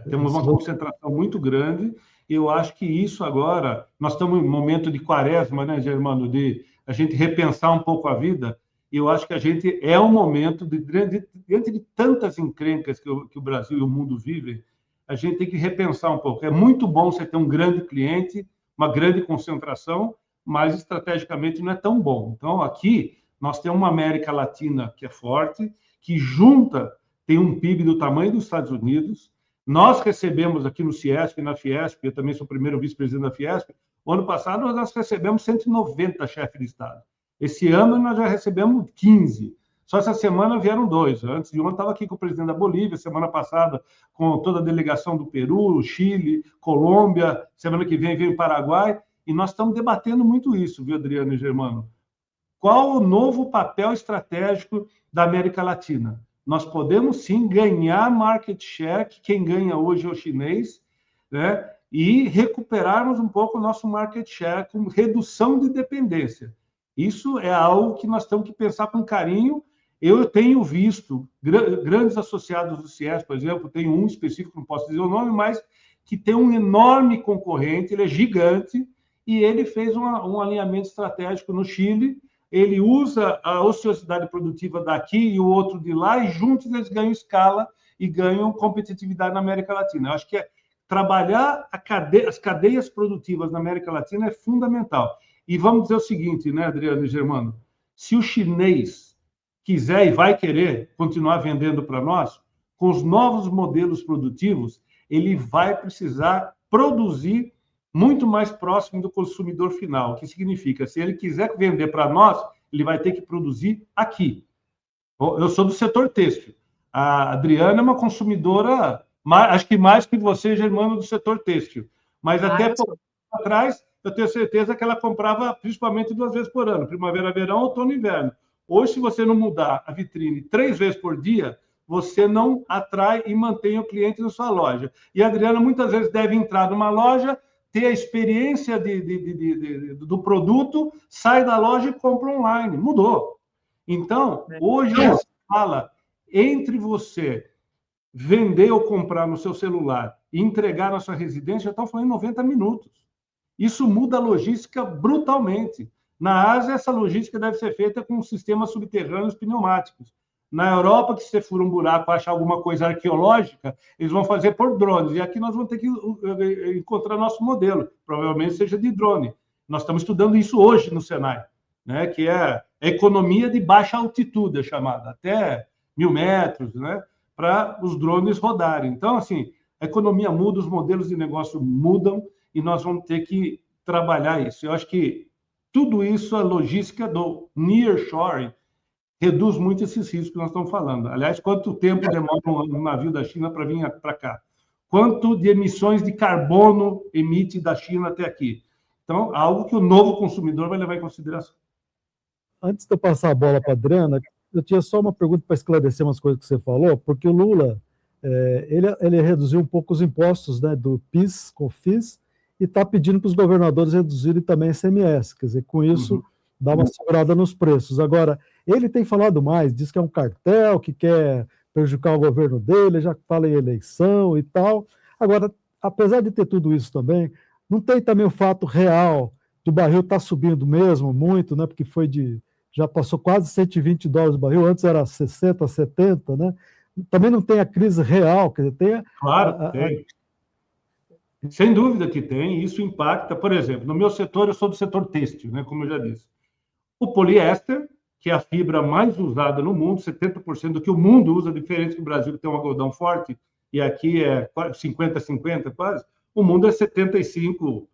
Temos uma concentração muito grande. E eu acho que isso agora... Nós estamos em um momento de quaresma, né, Germano? De a gente repensar um pouco a vida. E eu acho que a gente é um momento, diante de tantas encrencas que o Brasil e o mundo vivem, a gente tem que repensar um pouco. É muito bom você ter um grande cliente, uma grande concentração, mas estrategicamente não é tão bom. Então, aqui, nós temos uma América Latina que é forte, que junta, tem um PIB do tamanho dos Estados Unidos. Nós recebemos aqui no Ciesp, na Fiesp, eu também sou o primeiro vice-presidente da Fiesp, o ano passado nós recebemos 190 chefes de Estado. Esse ano nós já recebemos 15. Só essa semana vieram 2. Antes de ontem estava aqui com o presidente da Bolívia, semana passada com toda a delegação do Peru, Chile, Colômbia, semana que vem o Paraguai, e nós estamos debatendo muito isso, viu, Adriano e Germano? Qual o novo papel estratégico da América Latina? Nós podemos, sim, ganhar market share, que quem ganha hoje é o chinês, né? E recuperarmos um pouco o nosso market share com redução de dependência. Isso é algo que nós temos que pensar com carinho. Eu tenho visto grandes associados do CIES, por exemplo, tem um específico, não posso dizer o nome, mas que tem um enorme concorrente, ele é gigante, e ele fez um alinhamento estratégico no Chile. Ele usa a ociosidade produtiva daqui e o outro de lá, e juntos eles ganham escala e ganham competitividade na América Latina. Eu acho que trabalhar as cadeias produtivas na América Latina é fundamental. E vamos dizer o seguinte, né, Adriano e Germano? Se o chinês quiser e vai querer continuar vendendo para nós, com os novos modelos produtivos, ele vai precisar produzir muito mais próximo do consumidor final. O que significa? Se ele quiser vender para nós, ele vai ter que produzir aqui. Eu sou do setor têxtil. A Adriana é uma consumidora, acho que mais que você, Germano, do setor têxtil. Mas até pouco tempo atrás, eu tenho certeza que ela comprava principalmente 2 vezes por ano, primavera, verão, outono e inverno. Hoje, se você não mudar a vitrine 3 vezes por dia, você não atrai e mantém o cliente na sua loja. E a Adriana muitas vezes deve entrar numa loja, ter a experiência do produto, sai da loja e compra online. Mudou. Então, hoje se fala entre você vender ou comprar no seu celular e entregar na sua residência, já estão falando em 90 minutos. Isso muda a logística brutalmente. Na Ásia, essa logística deve ser feita com sistemas subterrâneos pneumáticos. Na Europa, que se você for um buraco, achar alguma coisa arqueológica, eles vão fazer por drones. E aqui nós vamos ter que encontrar nosso modelo. Provavelmente seja de drone. Nós estamos estudando isso hoje no Senai, né? Que é a economia de baixa altitude, é chamada, até 1.000 metros, né? Para os drones rodarem. Então, assim, a economia muda, os modelos de negócio mudam, e nós vamos ter que trabalhar isso. Eu acho que tudo isso, a logística do nearshoring, reduz muito esses riscos que nós estamos falando. Aliás, quanto tempo demora um navio da China para vir para cá? Quanto de emissões de carbono emite da China até aqui? Então, algo que o novo consumidor vai levar em consideração. Antes de eu passar a bola para a Adriana, eu tinha só uma pergunta para esclarecer umas coisas que você falou, porque o Lula, ele reduziu um pouco os impostos, né, do PIS, COFINS, e está pedindo para os governadores reduzirem também ICMS, quer dizer, com isso dá uma segurada nos preços. Agora, ele tem falado mais, diz que é um cartel, que quer prejudicar o governo dele, já fala em eleição e tal. Agora, apesar de ter tudo isso também, não tem também o fato real de o barril estar subindo mesmo muito, né, porque já passou quase $120 o barril, antes era 60, 70, né? Também não tem a crise real, quer dizer, tem Claro, tem. Sem dúvida que tem, isso impacta, por exemplo, no meu setor, eu sou do setor têxtil, né, como eu já disse. O poliéster, que é a fibra mais usada no mundo, 70% do que o mundo usa, diferente do Brasil, que tem um algodão forte, e aqui é 50-50 quase, o mundo é 75%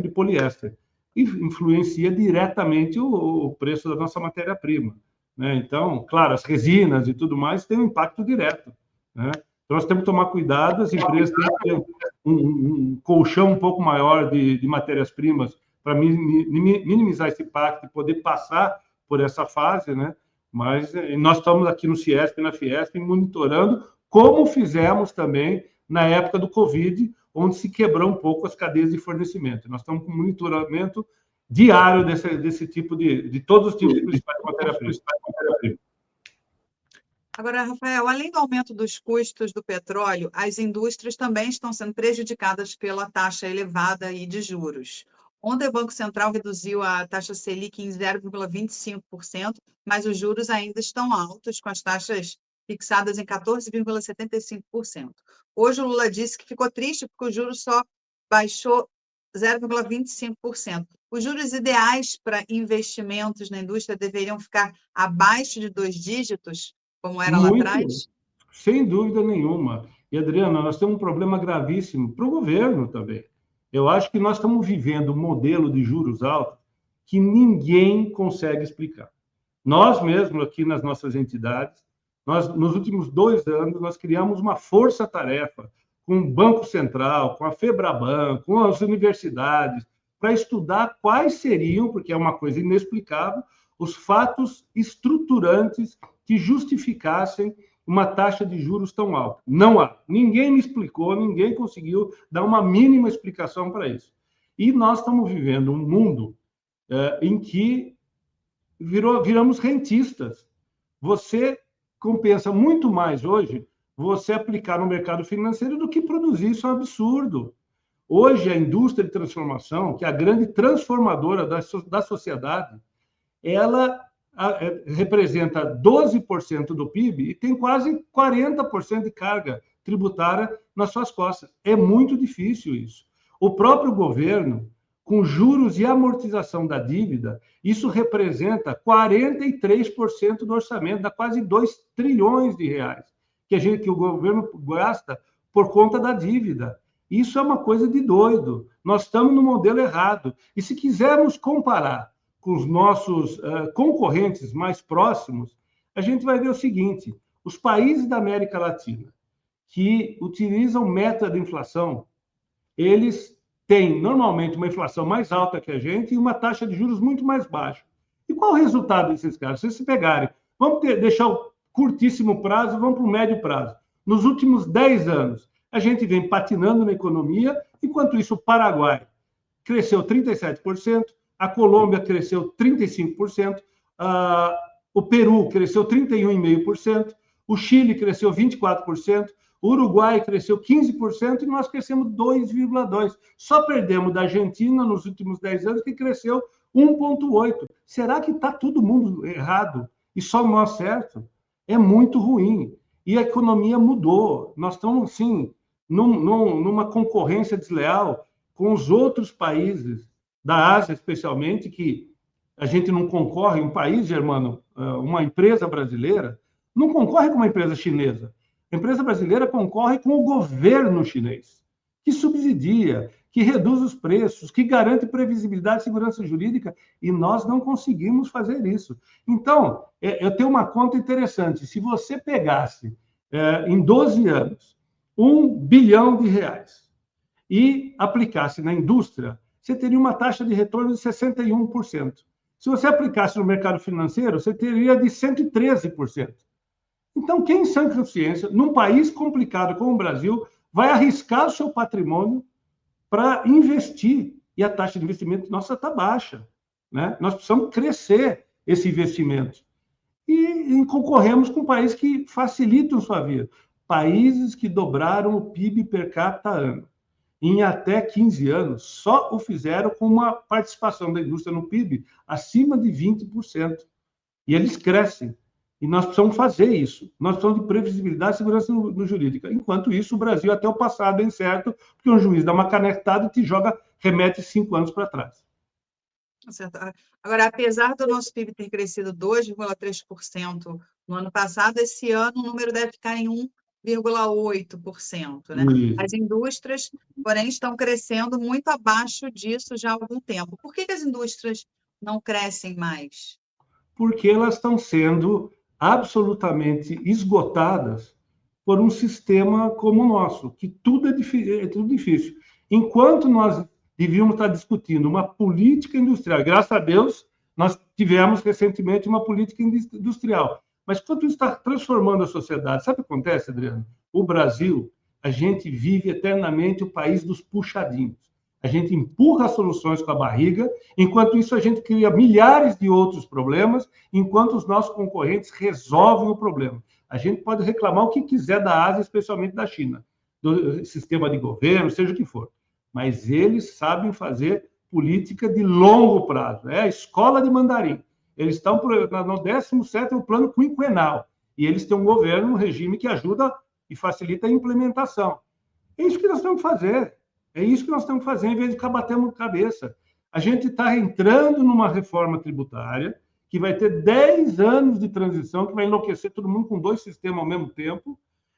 de poliéster. E influencia diretamente o preço da nossa matéria-prima, né? Então, claro, as resinas e tudo mais têm um impacto direto, né? Então, nós temos que tomar cuidado, as empresas têm que ter um colchão um pouco maior de matérias-primas para minimizar esse impacto e poder passar por essa fase, né? Mas nós estamos aqui no Ciesp e na Fiesp monitorando, como fizemos também na época do Covid, onde se quebrou um pouco as cadeias de fornecimento. Nós estamos com monitoramento diário desse tipo de todos os tipos de principais matéria-prima. Agora, Rafael, além do aumento dos custos do petróleo, as indústrias também estão sendo prejudicadas pela taxa elevada aí de juros. Ontem o Banco Central reduziu a taxa Selic em 0,25%, mas os juros ainda estão altos, com as taxas fixadas em 14,75%. Hoje o Lula disse que ficou triste porque o juros só baixou 0,25%. Os juros ideais para investimentos na indústria deveriam ficar abaixo de 2 dígitos, como era lá atrás? Sem dúvida nenhuma. E, Adriana, nós temos um problema gravíssimo para o governo também. Eu acho que nós estamos vivendo um modelo de juros altos que ninguém consegue explicar. Nós mesmos, aqui nas nossas entidades, nos últimos 2 anos, nós criamos uma força-tarefa com o Banco Central, com a Febraban, com as universidades, para estudar quais seriam, porque é uma coisa inexplicável, os fatos estruturantes que justificassem uma taxa de juros tão alta. Não há. Ninguém me explicou, ninguém conseguiu dar uma mínima explicação para isso. E nós estamos vivendo um mundo em que viramos rentistas. Você compensa muito mais hoje você aplicar no mercado financeiro do que produzir. Isso é um absurdo. Hoje, a indústria de transformação, que é a grande transformadora da sociedade, ela representa 12% do PIB e tem quase 40% de carga tributária nas suas costas. É muito difícil isso. O próprio governo, com juros e amortização da dívida, isso representa 43% do orçamento, dá quase 2 trilhões de reais que o governo gasta por conta da dívida. Isso é uma coisa de doido. Nós estamos no modelo errado. E se quisermos comparar com os nossos concorrentes mais próximos, a gente vai ver o seguinte: os países da América Latina que utilizam meta de inflação, eles têm normalmente uma inflação mais alta que a gente e uma taxa de juros muito mais baixa. E qual o resultado desses caras? Se vocês pegarem, vamos deixar o curtíssimo prazo, vamos para o médio prazo. Nos últimos 10 anos, a gente vem patinando na economia, enquanto isso o Paraguai cresceu 37%, a Colômbia cresceu 35%, o Peru cresceu 31,5%, o Chile cresceu 24%, o Uruguai cresceu 15% e nós crescemos 2,2%. Só perdemos da Argentina nos últimos 10 anos, que cresceu 1,8%. Será que está todo mundo errado e só nós certo? É muito ruim. E a economia mudou. Nós estamos, sim, numa concorrência desleal com os outros países da Ásia, especialmente, que a gente não concorre, um país, Germano, uma empresa brasileira, não concorre com uma empresa chinesa. A empresa brasileira concorre com o governo chinês, que subsidia, que reduz os preços, que garante previsibilidade e segurança jurídica, e nós não conseguimos fazer isso. Então, eu tenho uma conta interessante. Se você pegasse, em 12 anos, R$1 bilhão e aplicasse na indústria, você teria uma taxa de retorno de 61%. Se você aplicasse no mercado financeiro, você teria de 113%. Então, quem em sã consciência, num país complicado como o Brasil, vai arriscar o seu patrimônio para investir? E a taxa de investimento nossa está baixa, né? Nós precisamos crescer esse investimento. E concorremos com países que facilitam sua vida. Países que dobraram o PIB per capita ano. Em até 15 anos, só o fizeram com uma participação da indústria no PIB acima de 20%. E eles crescem. E nós precisamos fazer isso. Nós precisamos de previsibilidade e segurança no jurídica. Enquanto isso, o Brasil, até o passado, é incerto, porque um juiz dá uma canetada e te joga, remete 5 anos para trás. Certo. Agora, apesar do nosso PIB ter crescido 2,3% no ano passado, esse ano o número deve ficar em 1,8%, né? Isso. As indústrias, porém, estão crescendo muito abaixo disso já há algum tempo. Por que as indústrias não crescem mais? Porque elas estão sendo absolutamente esgotadas por um sistema como o nosso, que tudo é tudo difícil. Enquanto nós devíamos estar discutindo uma política industrial, graças a Deus, nós tivemos recentemente uma política industrial, mas quanto isso está transformando a sociedade, sabe o que acontece, Adriano? O Brasil, a gente vive eternamente o país dos puxadinhos. A gente empurra as soluções com a barriga, enquanto isso a gente cria milhares de outros problemas, enquanto os nossos concorrentes resolvem o problema. A gente pode reclamar o que quiser da Ásia, especialmente da China, do sistema de governo, seja o que for, mas eles sabem fazer política de longo prazo. É a escola de mandarim. Eles estão no 17º plano quinquenal, e eles têm um governo, um regime que ajuda e facilita a implementação. É isso que nós temos que fazer. É isso que nós temos que fazer, em vez de ficar batendo cabeça. A gente está entrando numa reforma tributária que vai ter 10 anos de transição, que vai enlouquecer todo mundo com 2 sistemas ao mesmo tempo,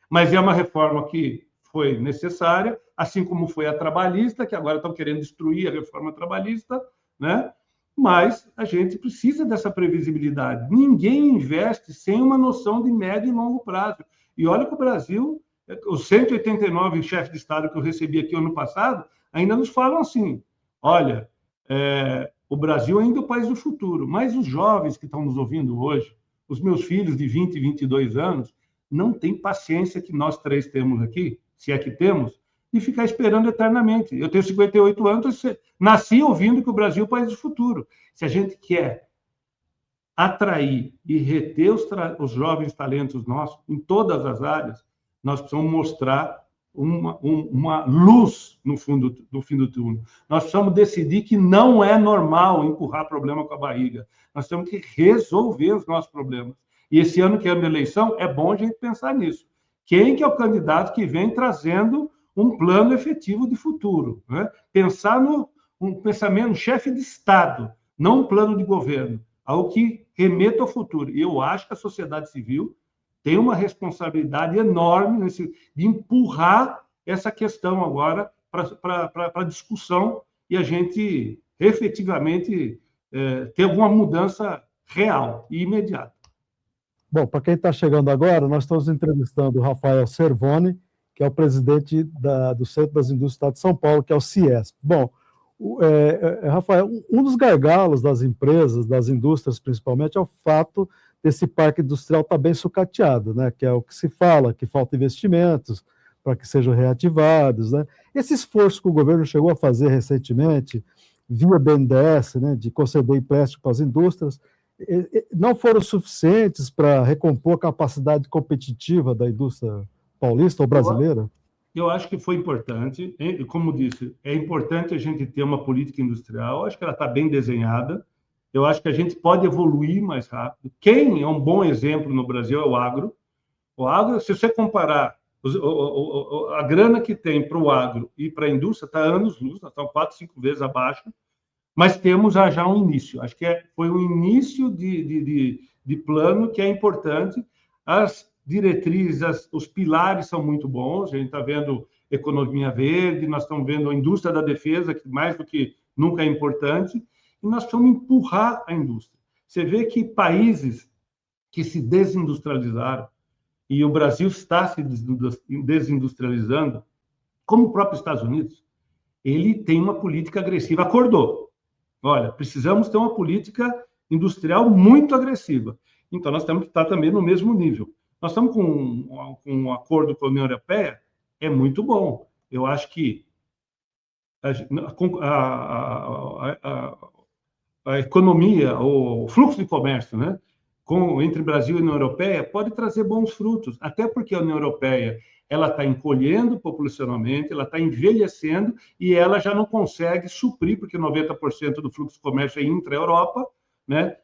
mas é uma reforma que foi necessária, assim como foi a trabalhista, que agora estão querendo destruir a reforma trabalhista, né? Mas a gente precisa dessa previsibilidade. Ninguém investe sem uma noção de médio e longo prazo. E olha que o Brasil, os 189 chefes de Estado que eu recebi aqui ano passado, ainda nos falam assim, olha, o Brasil ainda é o país do futuro, mas os jovens que estão nos ouvindo hoje, os meus filhos de 20 e 22 anos, não têm paciência que nós 3 temos aqui, se é que temos, de ficar esperando eternamente. Eu tenho 58 anos, nasci ouvindo que o Brasil é o país do futuro. Se a gente quer atrair e reter os jovens talentos nossos em todas as áreas, nós precisamos mostrar uma luz no fim do túnel. Nós precisamos decidir que não é normal empurrar problema com a barriga. Nós temos que resolver os nossos problemas. E esse ano que é ano de eleição, é bom a gente pensar nisso. Quem que é o candidato que vem trazendo um plano efetivo de futuro? Né? Pensar um pensamento, um chefe de Estado, não um plano de governo, algo que remeta ao futuro. E eu acho que a sociedade civil tem uma responsabilidade enorme de empurrar essa questão agora para a discussão e a gente efetivamente ter alguma mudança real e imediata. Bom, para quem está chegando agora, nós estamos entrevistando o Rafael Cervoni, que é o presidente do Centro das Indústrias do Estado de São Paulo, que é o CIESP. Bom, Rafael, um dos gargalos das empresas, das indústrias principalmente, é o fato desse parque industrial estar bem sucateado, né? Que é o que se fala, que falta investimentos para que sejam reativados, né? Esse esforço que o governo chegou a fazer recentemente, via BNDES, né, de conceder empréstimo para as indústrias, não foram suficientes para recompor a capacidade competitiva da indústria paulista ou brasileira? Eu acho que foi importante. Como disse, é importante a gente ter uma política industrial. Acho que ela está bem desenhada. Eu acho que a gente pode evoluir mais rápido. Quem é um bom exemplo no Brasil é o agro. O agro, se você comparar a grana que tem para o agro e para a indústria, está anos-luz, nós estamos 4, 5 vezes abaixo, mas temos já um início. Acho que foi um início de plano que é importante. As diretrizes, os pilares são muito bons. A gente está vendo economia verde, nós estamos vendo a indústria da defesa, que mais do que nunca é importante, e nós precisamos empurrar a indústria. Você vê que países que se desindustrializaram, e o Brasil está se desindustrializando, como o próprio Estados Unidos, ele tem uma política agressiva. Acordou. Olha, precisamos ter uma política industrial muito agressiva. Então, nós temos que estar também no mesmo nível. Nós estamos com um acordo com a União Europeia, é muito bom. Eu acho que a economia, o fluxo de comércio, né, entre Brasil e União Europeia, pode trazer bons frutos, até porque a União Europeia ela está encolhendo populacionalmente, ela está envelhecendo e ela já não consegue suprir, porque 90% do fluxo de comércio é intra-Europa, né?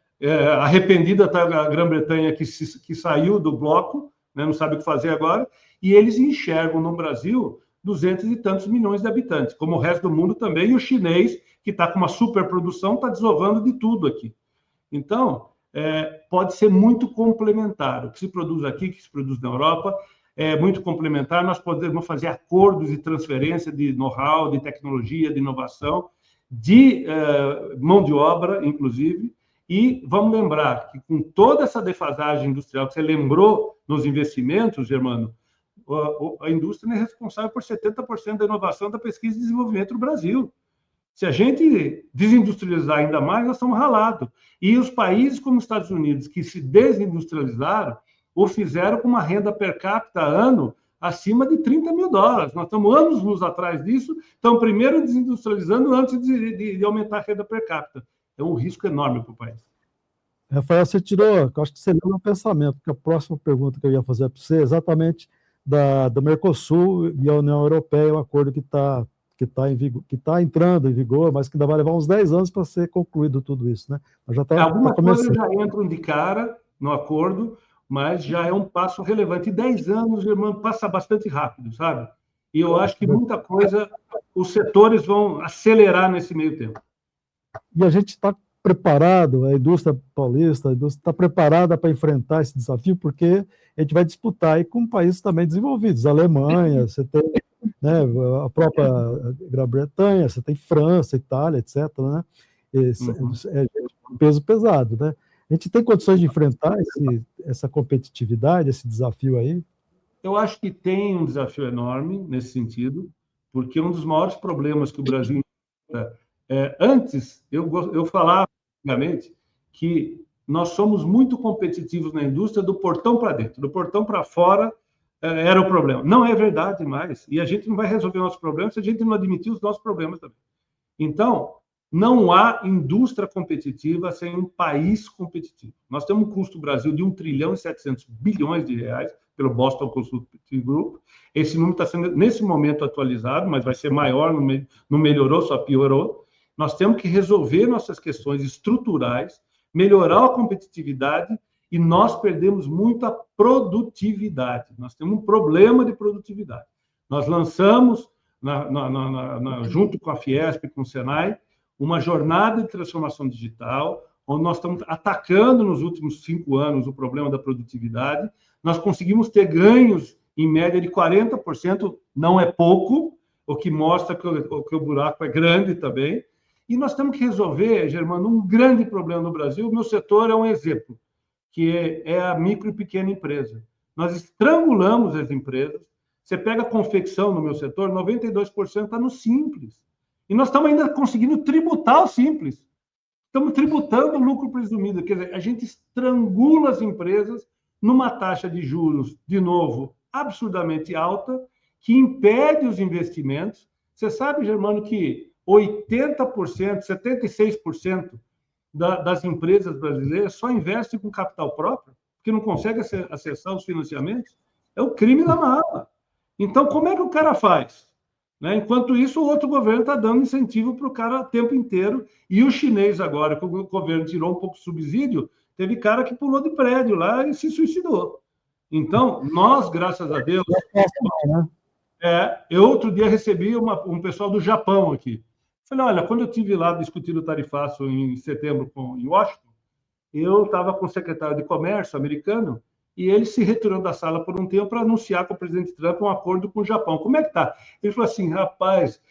arrependida está a Grã-Bretanha que saiu do bloco, né, não sabe o que fazer agora, e eles enxergam no Brasil 200 e tantos milhões de habitantes, como o resto do mundo também, e o chinês, que está com uma superprodução, está desovando de tudo aqui. Então, pode ser muito complementar. O que se produz aqui, o que se produz na Europa, é muito complementar. Nós podemos fazer acordos de transferência de know-how, de tecnologia, de inovação, de mão de obra, inclusive. E vamos lembrar que, com toda essa defasagem industrial que você lembrou nos investimentos, Germano, a indústria é responsável por 70% da inovação, da pesquisa e desenvolvimento do Brasil. Se a gente desindustrializar ainda mais, nós estamos ralados. E os países como os Estados Unidos, que se desindustrializaram, o fizeram com uma renda per capita ano acima de $30 mil. Nós estamos anos-luz atrás disso, estamos primeiro desindustrializando antes de aumentar a renda per capita. É um risco enorme para o país. Rafael, você tirou, acho que você leu meu pensamento, porque a próxima pergunta que eu ia fazer para você é exatamente do Mercosul e a União Europeia, o acordo que está entrando em vigor, mas que ainda vai levar uns 10 anos para ser concluído tudo isso, né? Já algumas coisas já entram de cara no acordo, mas já é um passo relevante. E 10 anos, irmão, passa bastante rápido, sabe? E eu acho que muita coisa os setores vão acelerar nesse meio tempo. E a gente está preparado, a indústria paulista, está preparada para enfrentar esse desafio, porque a gente vai disputar aí com países também desenvolvidos, a Alemanha, você tem, né, a própria Grã-Bretanha, você tem França, Itália, etc., né? É um peso pesado, né? A gente tem condições de enfrentar essa competitividade, esse desafio aí? Eu acho que tem um desafio enorme nesse sentido, porque um dos maiores problemas que o Brasil enfrenta antes, eu falava antigamente que nós somos muito competitivos na indústria do portão para dentro, do portão para fora era o problema. Não é verdade mais, e a gente não vai resolver nossos problemas se a gente não admitir os nossos problemas também. Então, não há indústria competitiva sem um país competitivo. Nós temos um custo Brasil de 1 trilhão e 700 bilhões de reais pelo Boston Consulting Group. Esse número está sendo, nesse momento, atualizado, mas vai ser maior, não melhorou, só piorou. Nós temos que resolver nossas questões estruturais, melhorar a competitividade, e nós perdemos muita produtividade. Nós temos um problema de produtividade. Nós lançamos, junto com a Fiesp, com o Senai, uma jornada de transformação digital, onde nós estamos atacando nos últimos 5 anos o problema da produtividade. Nós conseguimos ter ganhos, em média, de 40%, não é pouco, o que mostra que o buraco é grande também. E nós temos que resolver, Germano, um grande problema no Brasil. O meu setor é um exemplo, que é a micro e pequena empresa. Nós estrangulamos as empresas. Você pega a confecção no meu setor, 92% está no simples. E nós estamos ainda conseguindo tributar o simples. Estamos tributando o lucro presumido. Quer dizer, a gente estrangula as empresas numa taxa de juros, de novo, absurdamente alta, que impede os investimentos. Você sabe, Germano, que 80%, 76% das empresas brasileiras só investem com capital próprio, porque não conseguem acessar os financiamentos? É o crime da mala. Então, como é que o cara faz? Né? Enquanto isso, o outro governo está dando incentivo para o cara o tempo inteiro. E o chinês agora, que o governo tirou um pouco de subsídio, teve cara que pulou de prédio lá e se suicidou. Então, nós, graças a Deus... eu outro dia recebi um pessoal do Japão aqui. Falei, olha, quando eu estive lá discutindo o tarifaço em setembro em Washington, eu estava com o secretário de Comércio americano e ele se retirou da sala por um tempo para anunciar com o presidente Trump um acordo com o Japão. Como é que está? Ele falou assim, rapaz,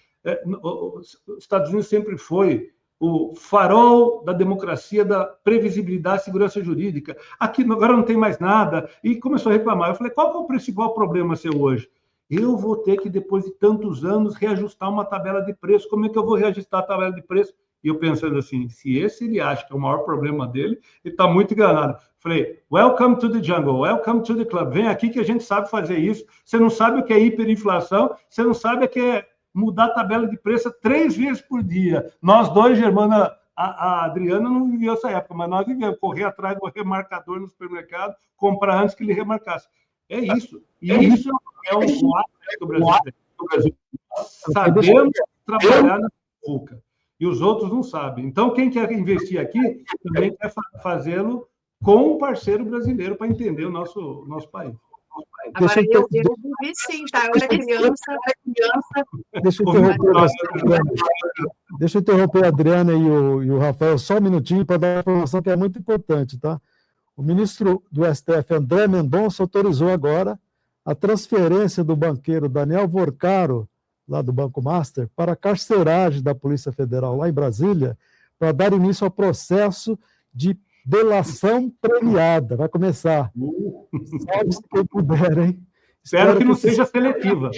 os Estados Unidos sempre foi o farol da democracia, da previsibilidade e segurança jurídica. Aqui agora não tem mais nada. E começou a reclamar. Eu falei, qual que é o principal problema seu hoje? Eu vou ter que, depois de tantos anos, reajustar uma tabela de preço. Como é que eu vou reajustar a tabela de preço? E eu pensando assim, se esse ele acha que é o maior problema dele, ele está muito enganado. Falei, welcome to the jungle, welcome to the club. Vem aqui que a gente sabe fazer isso. Você não sabe o que é hiperinflação, você não sabe o que é mudar a tabela de preço 3 vezes por dia. Nós dois, Germana, a Adriana não viveu essa época, mas nós vivemos. Correr atrás do remarcador no supermercado, comprar antes que ele remarcasse. É isso. E isso é um aspecto do Brasil. Sabemos trabalhar na VUCA. e os outros não sabem. Então, quem quer investir aqui também quer fazê-lo com um parceiro brasileiro para entender o nosso país. Agora, eu vivi sim, tá? Eu era criança. Deixa eu interromper a Adriana e o Rafael só um minutinho para dar uma informação que é muito importante, tá? O ministro do STF, André Mendonça, autorizou agora a transferência do banqueiro Daniel Vorcaro, lá do Banco Master, para a carceragem da Polícia Federal lá em Brasília, para dar início ao processo de delação premiada. Vai começar. Salve-se quem puder, hein? Espero que não seja seletiva.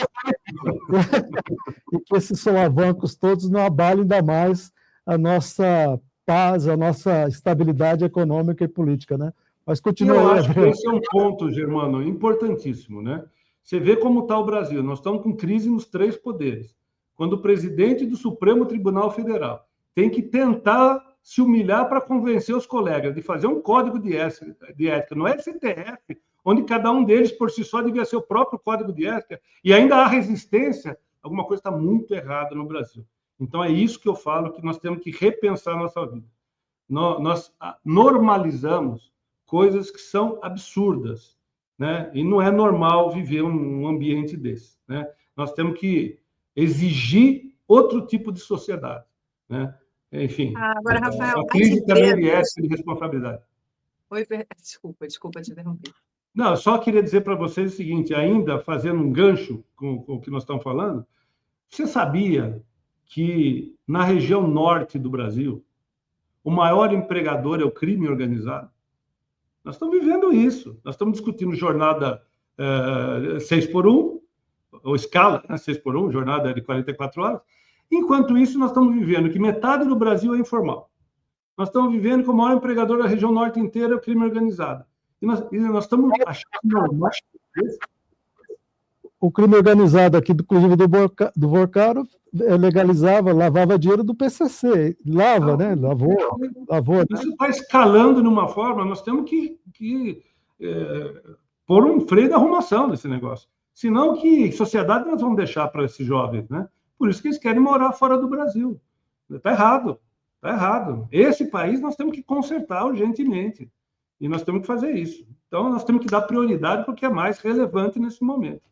E que esses solavancos todos não abalem ainda mais a nossa paz, a nossa estabilidade econômica e política, né? Mas continua Eu aí, acho que Adriano. esse é um ponto, Germano, importantíssimo, né? Você vê como está o Brasil. Nós estamos com crise nos 3 poderes. Quando o presidente do Supremo Tribunal Federal tem que tentar se humilhar para convencer os colegas de fazer um código de ética no STF, onde cada um deles, por si só, devia ser o próprio código de ética, e ainda há resistência, alguma coisa está muito errada no Brasil. Então, é isso que eu falo, que nós temos que repensar a nossa vida. Nós normalizamos coisas que são absurdas, né? E não é normal viver um ambiente desse, né? Nós temos que exigir outro tipo de sociedade, né? Enfim, Agora, Rafael, a crise também de ética e de responsabilidade. Oi, desculpa te interromper. Não, eu só queria dizer para vocês o seguinte, ainda fazendo um gancho com o que nós estamos falando, você sabia que na região norte do Brasil, o maior empregador é o crime organizado? Nós estamos vivendo isso. Nós estamos discutindo jornada 6x1, ou escala, né, 6x1, jornada de 44 horas. Enquanto isso, nós estamos vivendo que metade do Brasil é informal. Nós estamos vivendo que o maior empregador da região norte inteira é o crime organizado. E nós estamos achando normal. O crime organizado aqui, inclusive do Vorcaro, legalizava, lavava dinheiro do PCC. Lava, né? Lavou. Isso está escalando de uma forma, nós temos que pôr um freio de arrumação nesse negócio. Senão, que sociedade nós vamos deixar para esses jovens, né? Por isso que eles querem morar fora do Brasil. Está errado. Está errado. Esse país nós temos que consertar urgentemente. E nós temos que fazer isso. Então, nós temos que dar prioridade para o que é mais relevante nesse momento.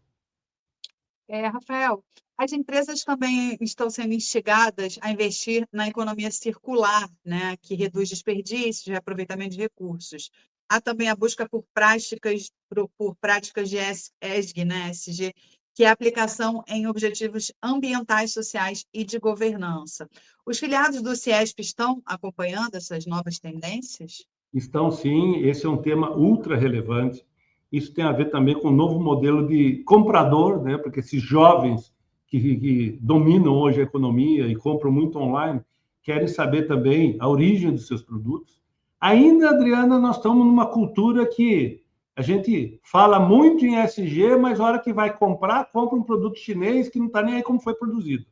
Rafael, as empresas também estão sendo instigadas a investir na economia circular, né, que reduz desperdícios, reaproveitamento de recursos. Há também a busca por práticas de ESG, né, SG, que é a aplicação em objetivos ambientais, sociais e de governança. Os filiados do CIESP estão acompanhando essas novas tendências? Estão, sim. Esse é um tema ultra relevante. Isso tem a ver também com o novo modelo de comprador, né? Porque esses jovens que dominam hoje a economia e compram muito online querem saber também a origem dos seus produtos. Ainda, Adriana, nós estamos numa cultura que a gente fala muito em ESG, mas na hora que vai comprar, compra um produto chinês que não está nem aí como foi produzido.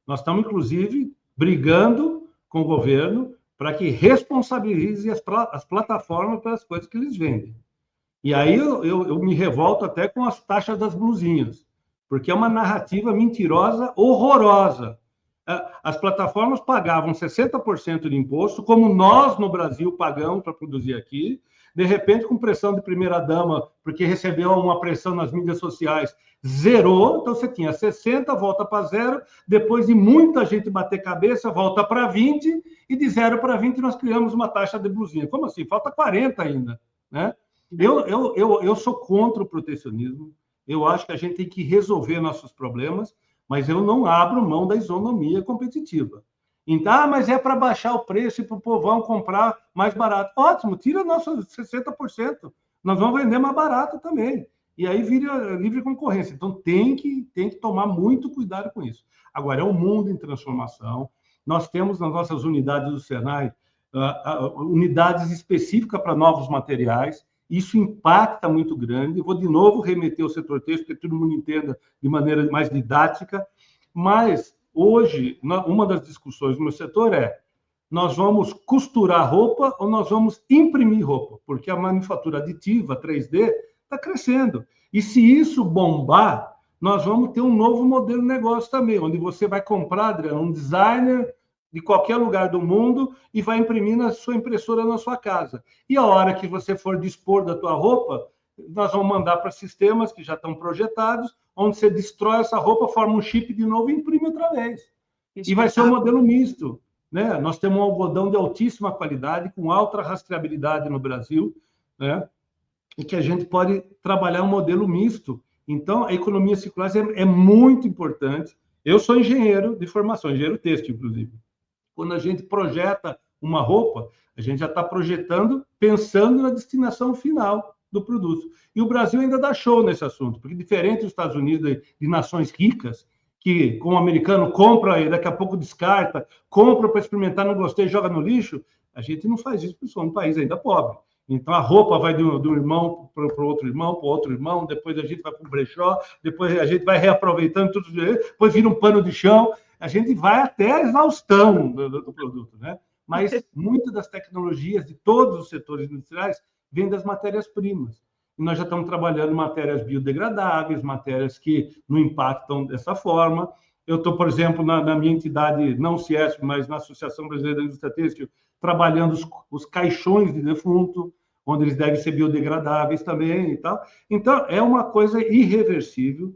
Nós estamos, inclusive, brigando com o governo para que responsabilize as plataformas pelas coisas que eles vendem. E aí eu me revolto até com as taxas das blusinhas, porque é uma narrativa mentirosa, horrorosa. As plataformas pagavam 60% de imposto, como nós no Brasil pagamos para produzir aqui. De repente, com pressão de primeira-dama, porque recebeu uma pressão nas mídias sociais, zerou. Então, você tinha 60, volta para 0. Depois de muita gente bater cabeça, volta para 20. E de 0 para 20, nós criamos uma taxa de blusinha. Como assim? Falta 40 ainda, né? Eu sou contra o protecionismo. Eu acho que a gente tem que resolver nossos problemas, mas eu não abro mão da isonomia competitiva. Então, mas é para baixar o preço e para o povão comprar mais barato. Ótimo, tira nossos 60%. Nós vamos vender mais barato também. E aí vira livre concorrência. Então, tem que tomar muito cuidado com isso. Agora, é um mundo em transformação. Nós temos nas nossas unidades do Senai unidades específicas para novos materiais. Isso impacta muito grande. Eu vou, de novo, remeter ao setor têxtil, para que todo mundo entenda de maneira mais didática. Mas, hoje, uma das discussões no meu setor é: nós vamos costurar roupa ou nós vamos imprimir roupa? Porque a manufatura aditiva 3D está crescendo. E se isso bombar, nós vamos ter um novo modelo de negócio também, onde você vai comprar, Adriano, um designer de qualquer lugar do mundo e vai imprimir na sua impressora na sua casa. E a hora que você for dispor da tua roupa, nós vamos mandar para sistemas que já estão projetados, onde você destrói essa roupa, forma um chip de novo e imprime outra vez. E vai ser um modelo misto, né? Nós temos um algodão de altíssima qualidade, com alta rastreabilidade no Brasil, né? E que a gente pode trabalhar um modelo misto. Então, a economia circular é muito importante. Eu sou engenheiro de formação, engenheiro têxtil, inclusive. Quando a gente projeta uma roupa, a gente já está projetando, pensando na destinação final do produto. E o Brasil ainda dá show nesse assunto, porque diferente dos Estados Unidos, de nações ricas, que, como o americano, compra e daqui a pouco descarta, compra para experimentar, não gostei, joga no lixo, a gente não faz isso, porque somos um país ainda pobre. Então, a roupa vai do irmão para o outro irmão, depois a gente vai para o brechó, depois a gente vai reaproveitando tudo, depois vira um pano de chão, a gente vai até a exaustão do produto, né? Mas muitas das tecnologias de todos os setores industriais vêm das matérias-primas. E nós já estamos trabalhando matérias biodegradáveis, matérias que não impactam dessa forma. Eu estou, por exemplo, na minha entidade, não Ciesp, mas na Associação Brasileira da Indústria Têxtil, trabalhando os caixões de defunto, onde eles devem ser biodegradáveis também e tal. Então, é uma coisa irreversível.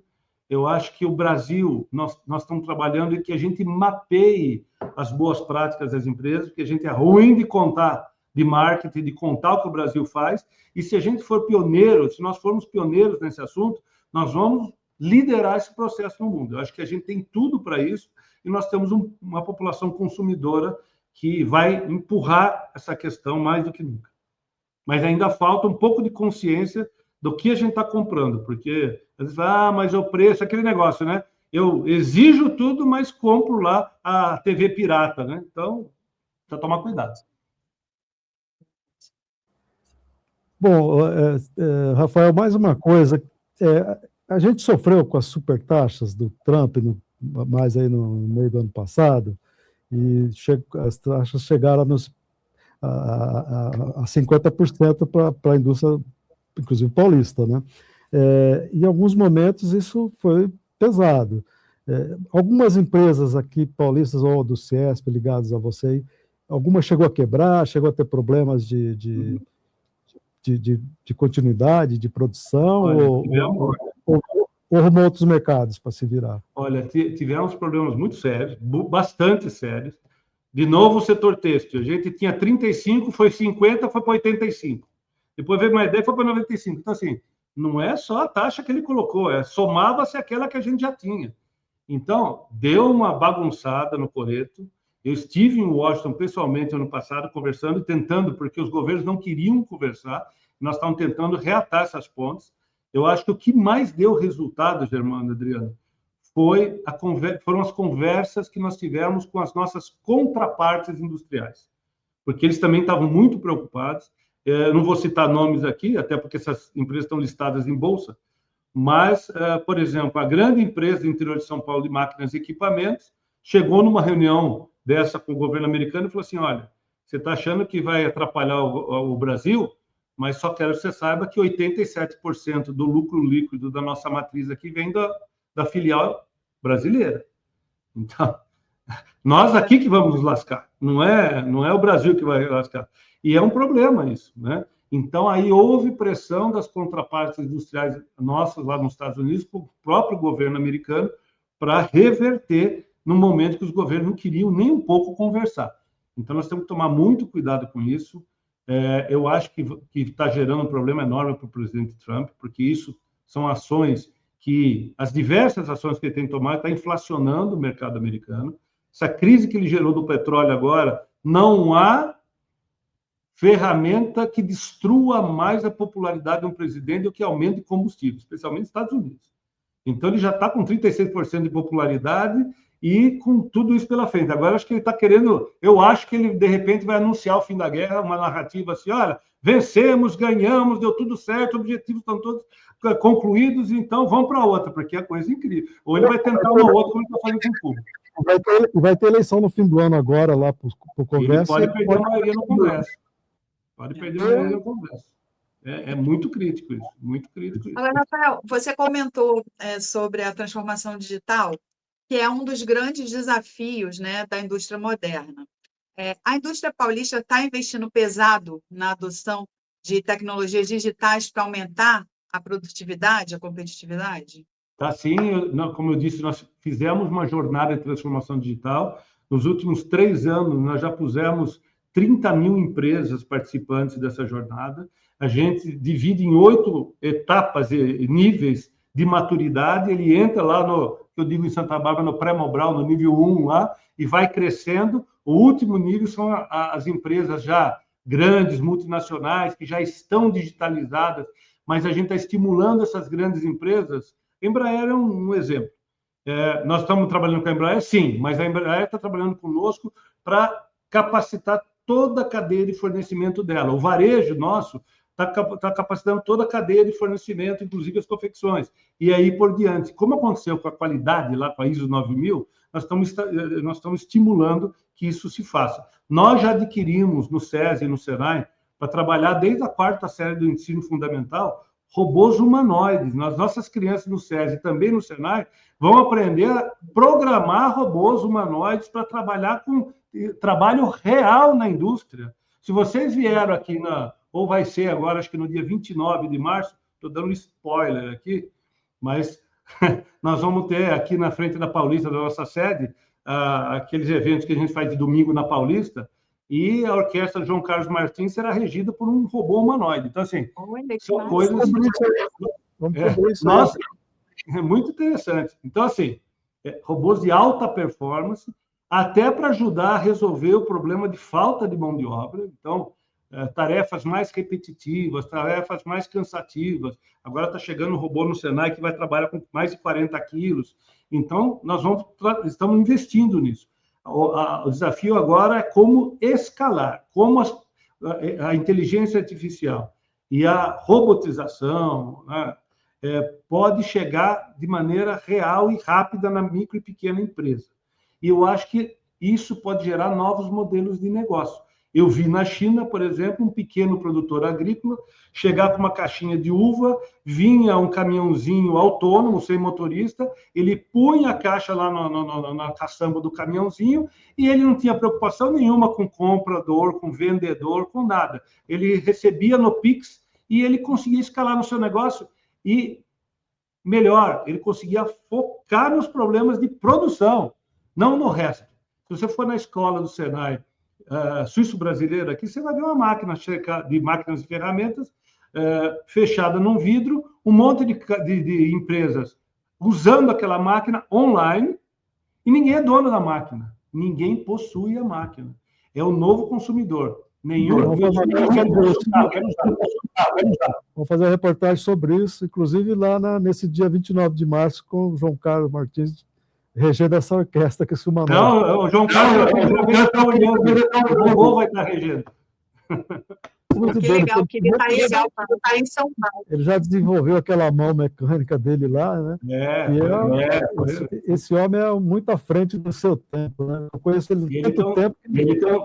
Eu acho que o Brasil, nós estamos trabalhando em que a gente mapeie as boas práticas das empresas, porque a gente é ruim de contar de marketing, de contar o que o Brasil faz, e se a gente for pioneiro, se nós formos pioneiros nesse assunto, nós vamos liderar esse processo no mundo. Eu acho que a gente tem tudo para isso, e nós temos uma população consumidora que vai empurrar essa questão mais do que nunca. Mas ainda falta um pouco de consciência do que a gente está comprando, porque às vezes, mas o preço, aquele negócio, né? Eu exijo tudo, mas compro lá a TV pirata, né? Então, precisa tomar cuidado. Bom, Rafael, mais uma coisa. A gente sofreu com as supertaxas do Trump, mais aí no meio do ano passado, e as taxas chegaram a 50% para a indústria, inclusive paulista, né? Em alguns momentos isso foi pesado. Algumas empresas aqui paulistas ou do Ciesp ligadas a você, alguma chegou a quebrar, chegou a ter problemas de continuidade, de produção, Olha, ou arrumou outros mercados para se virar? Olha, tivemos problemas muito sérios, bastante sérios. De novo, o setor têxtil. A gente tinha 35, foi 50, foi para 85. Depois veio mais 10, foi para 95. Então, assim, não é só a taxa que ele colocou, somava-se aquela que a gente já tinha. Então, deu uma bagunçada no coreto. Eu estive em Washington pessoalmente ano passado, conversando e tentando, porque os governos não queriam conversar, nós estávamos tentando reatar essas pontes. Eu acho que o que mais deu resultado, Germano, Adriano, foram as conversas que nós tivemos com as nossas contrapartes industriais, porque eles também estavam muito preocupados. Eu não vou citar nomes aqui, até porque essas empresas estão listadas em bolsa, mas, por exemplo, a grande empresa do interior de São Paulo de máquinas e equipamentos chegou numa reunião dessa com o governo americano e falou assim, olha, você está achando que vai atrapalhar o Brasil, mas só quero que você saiba que 87% do lucro líquido da nossa matriz aqui vem da filial brasileira. Então, nós aqui que vamos nos lascar, não é o Brasil que vai lascar. E é um problema isso, né? Então, aí houve pressão das contrapartes industriais nossas lá nos Estados Unidos, para o próprio governo americano, para reverter no momento que os governos não queriam nem um pouco conversar. Então, nós temos que tomar muito cuidado com isso. Eu acho que está gerando um problema enorme para o presidente Trump, porque isso são ações que, as diversas ações que ele tem tomado, está inflacionando o mercado americano. Essa crise que ele gerou do petróleo agora, não há ferramenta que destrua mais a popularidade de um presidente do que aumento de combustível, especialmente nos Estados Unidos. Então, ele já está com 36% de popularidade e com tudo isso pela frente. Agora, acho que ele está querendo... Eu acho que ele, de repente, vai anunciar o fim da guerra, uma narrativa assim, olha, vencemos, ganhamos, deu tudo certo, objetivos estão todos concluídos, então vamos para outra, porque é coisa incrível. Ou ele vai tentar uma outra, como ele está fazendo com o público. Vai ter eleição no fim do ano agora, lá para o Congresso. Ele pode perder a maioria no Congresso. Pode perder a maioria no Congresso. É muito crítico isso, muito crítico isso. Agora, Rafael, você comentou sobre a transformação digital que é um dos grandes desafios, né, da indústria moderna. A indústria paulista está investindo pesado na adoção de tecnologias digitais para aumentar a produtividade, a competitividade? Tá, sim, como eu disse, nós fizemos uma jornada de transformação digital. Nos últimos 3 anos, nós já pusemos 30 mil empresas participantes dessa jornada. A gente divide em 8 etapas e níveis de maturidade. Ele entra lá no, que eu digo em Santa Bárbara, no pré-mobral, no nível 1 lá, e vai crescendo. O último nível são as empresas já grandes, multinacionais, que já estão digitalizadas, mas a gente está estimulando essas grandes empresas. Embraer é um exemplo. Nós estamos trabalhando com a Embraer, sim, mas a Embraer está trabalhando conosco para capacitar toda a cadeia de fornecimento dela. O varejo nosso está capacitando toda a cadeia de fornecimento, inclusive as confecções, e aí por diante. Como aconteceu com a qualidade lá com a ISO 9000, nós estamos estimulando que isso se faça. Nós já adquirimos no SESI e no SENAI, para trabalhar desde a 4ª série do ensino fundamental, robôs humanoides. Nossas crianças no SESI e também no SENAI vão aprender a programar robôs humanoides para trabalhar com trabalho real na indústria. Se vocês vieram aqui, ou vai ser agora, acho que no dia 29 de março, estou dando spoiler aqui, mas nós vamos ter aqui na frente da Paulista, da nossa sede, aqueles eventos que a gente faz de domingo na Paulista, e a orquestra João Carlos Martins será regida por um robô humanoide. Então, assim, são coisas... Nossa, é muito interessante. Então, assim, robôs de alta performance, até para ajudar a resolver o problema de falta de mão de obra. Então, tarefas mais repetitivas, tarefas mais cansativas. Agora está chegando um robô no Senai que vai trabalhar com mais de 40 quilos. Então, nós estamos investindo nisso. O desafio agora é como escalar, como a inteligência artificial e a robotização, né, pode chegar de maneira real e rápida na micro e pequena empresa. E eu acho que isso pode gerar novos modelos de negócio. Eu vi na China, por exemplo, um pequeno produtor agrícola chegar com uma caixinha de uva, vinha um caminhãozinho autônomo, sem motorista, ele punha a caixa lá na caçamba do caminhãozinho e ele não tinha preocupação nenhuma com comprador, com vendedor, com nada. Ele recebia no Pix e ele conseguia escalar no seu negócio e, melhor, ele conseguia focar nos problemas de produção, não no resto. Se você for na escola do Senai, suíço-brasileiro aqui, você vai ver uma máquina de máquinas e ferramentas fechada num vidro, um monte de empresas usando aquela máquina online e ninguém é dono da máquina, ninguém possui a máquina. É o novo consumidor. Vamos fazer uma reportagem sobre isso, inclusive lá nesse dia 29 de março, com o João Carlos Martins regendo essa orquestra que se mandou. Não, o João Carlos está olhando, o robô vai estar regendo. Que legal, que ele está legal, está em São Paulo. Ele já desenvolveu aquela mão mecânica dele lá, né? Esse homem é muito à frente do seu tempo, né? Eu conheço ele há tanto tempo,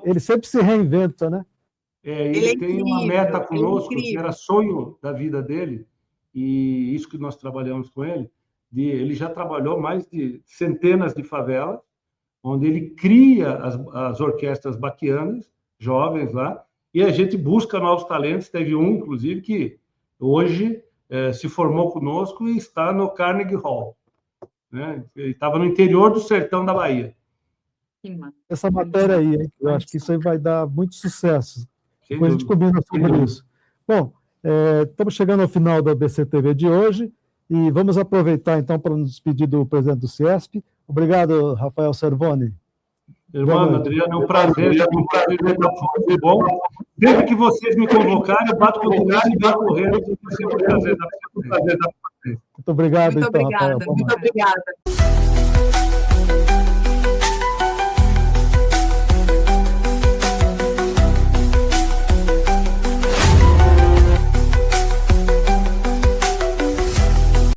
ele sempre se reinventa, né? Ele tem uma meta conosco, que era sonho da vida dele, e isso que nós trabalhamos com ele. Ele já trabalhou mais de centenas de favelas, onde ele cria as orquestras baquianas, jovens lá, e a gente busca novos talentos. Teve um, inclusive, que hoje se formou conosco e está no Carnegie Hall. Né? Ele estava no interior do sertão da Bahia. Essa matéria aí, hein? Eu acho que isso aí vai dar muito sucesso. Depois a gente combina sobre isso. Bom, estamos chegando ao final da BCTV de hoje. E vamos aproveitar, então, para nos despedir do presidente do CIESP. Obrigado, Rafael Cervoni. Irmão, Adriano, é um prazer. Foi bom. Desde que vocês me convocarem, eu bato continente e bato correndo. É sempre um prazer. Muito obrigado, muito então, obrigada, Rafael. muito obrigada.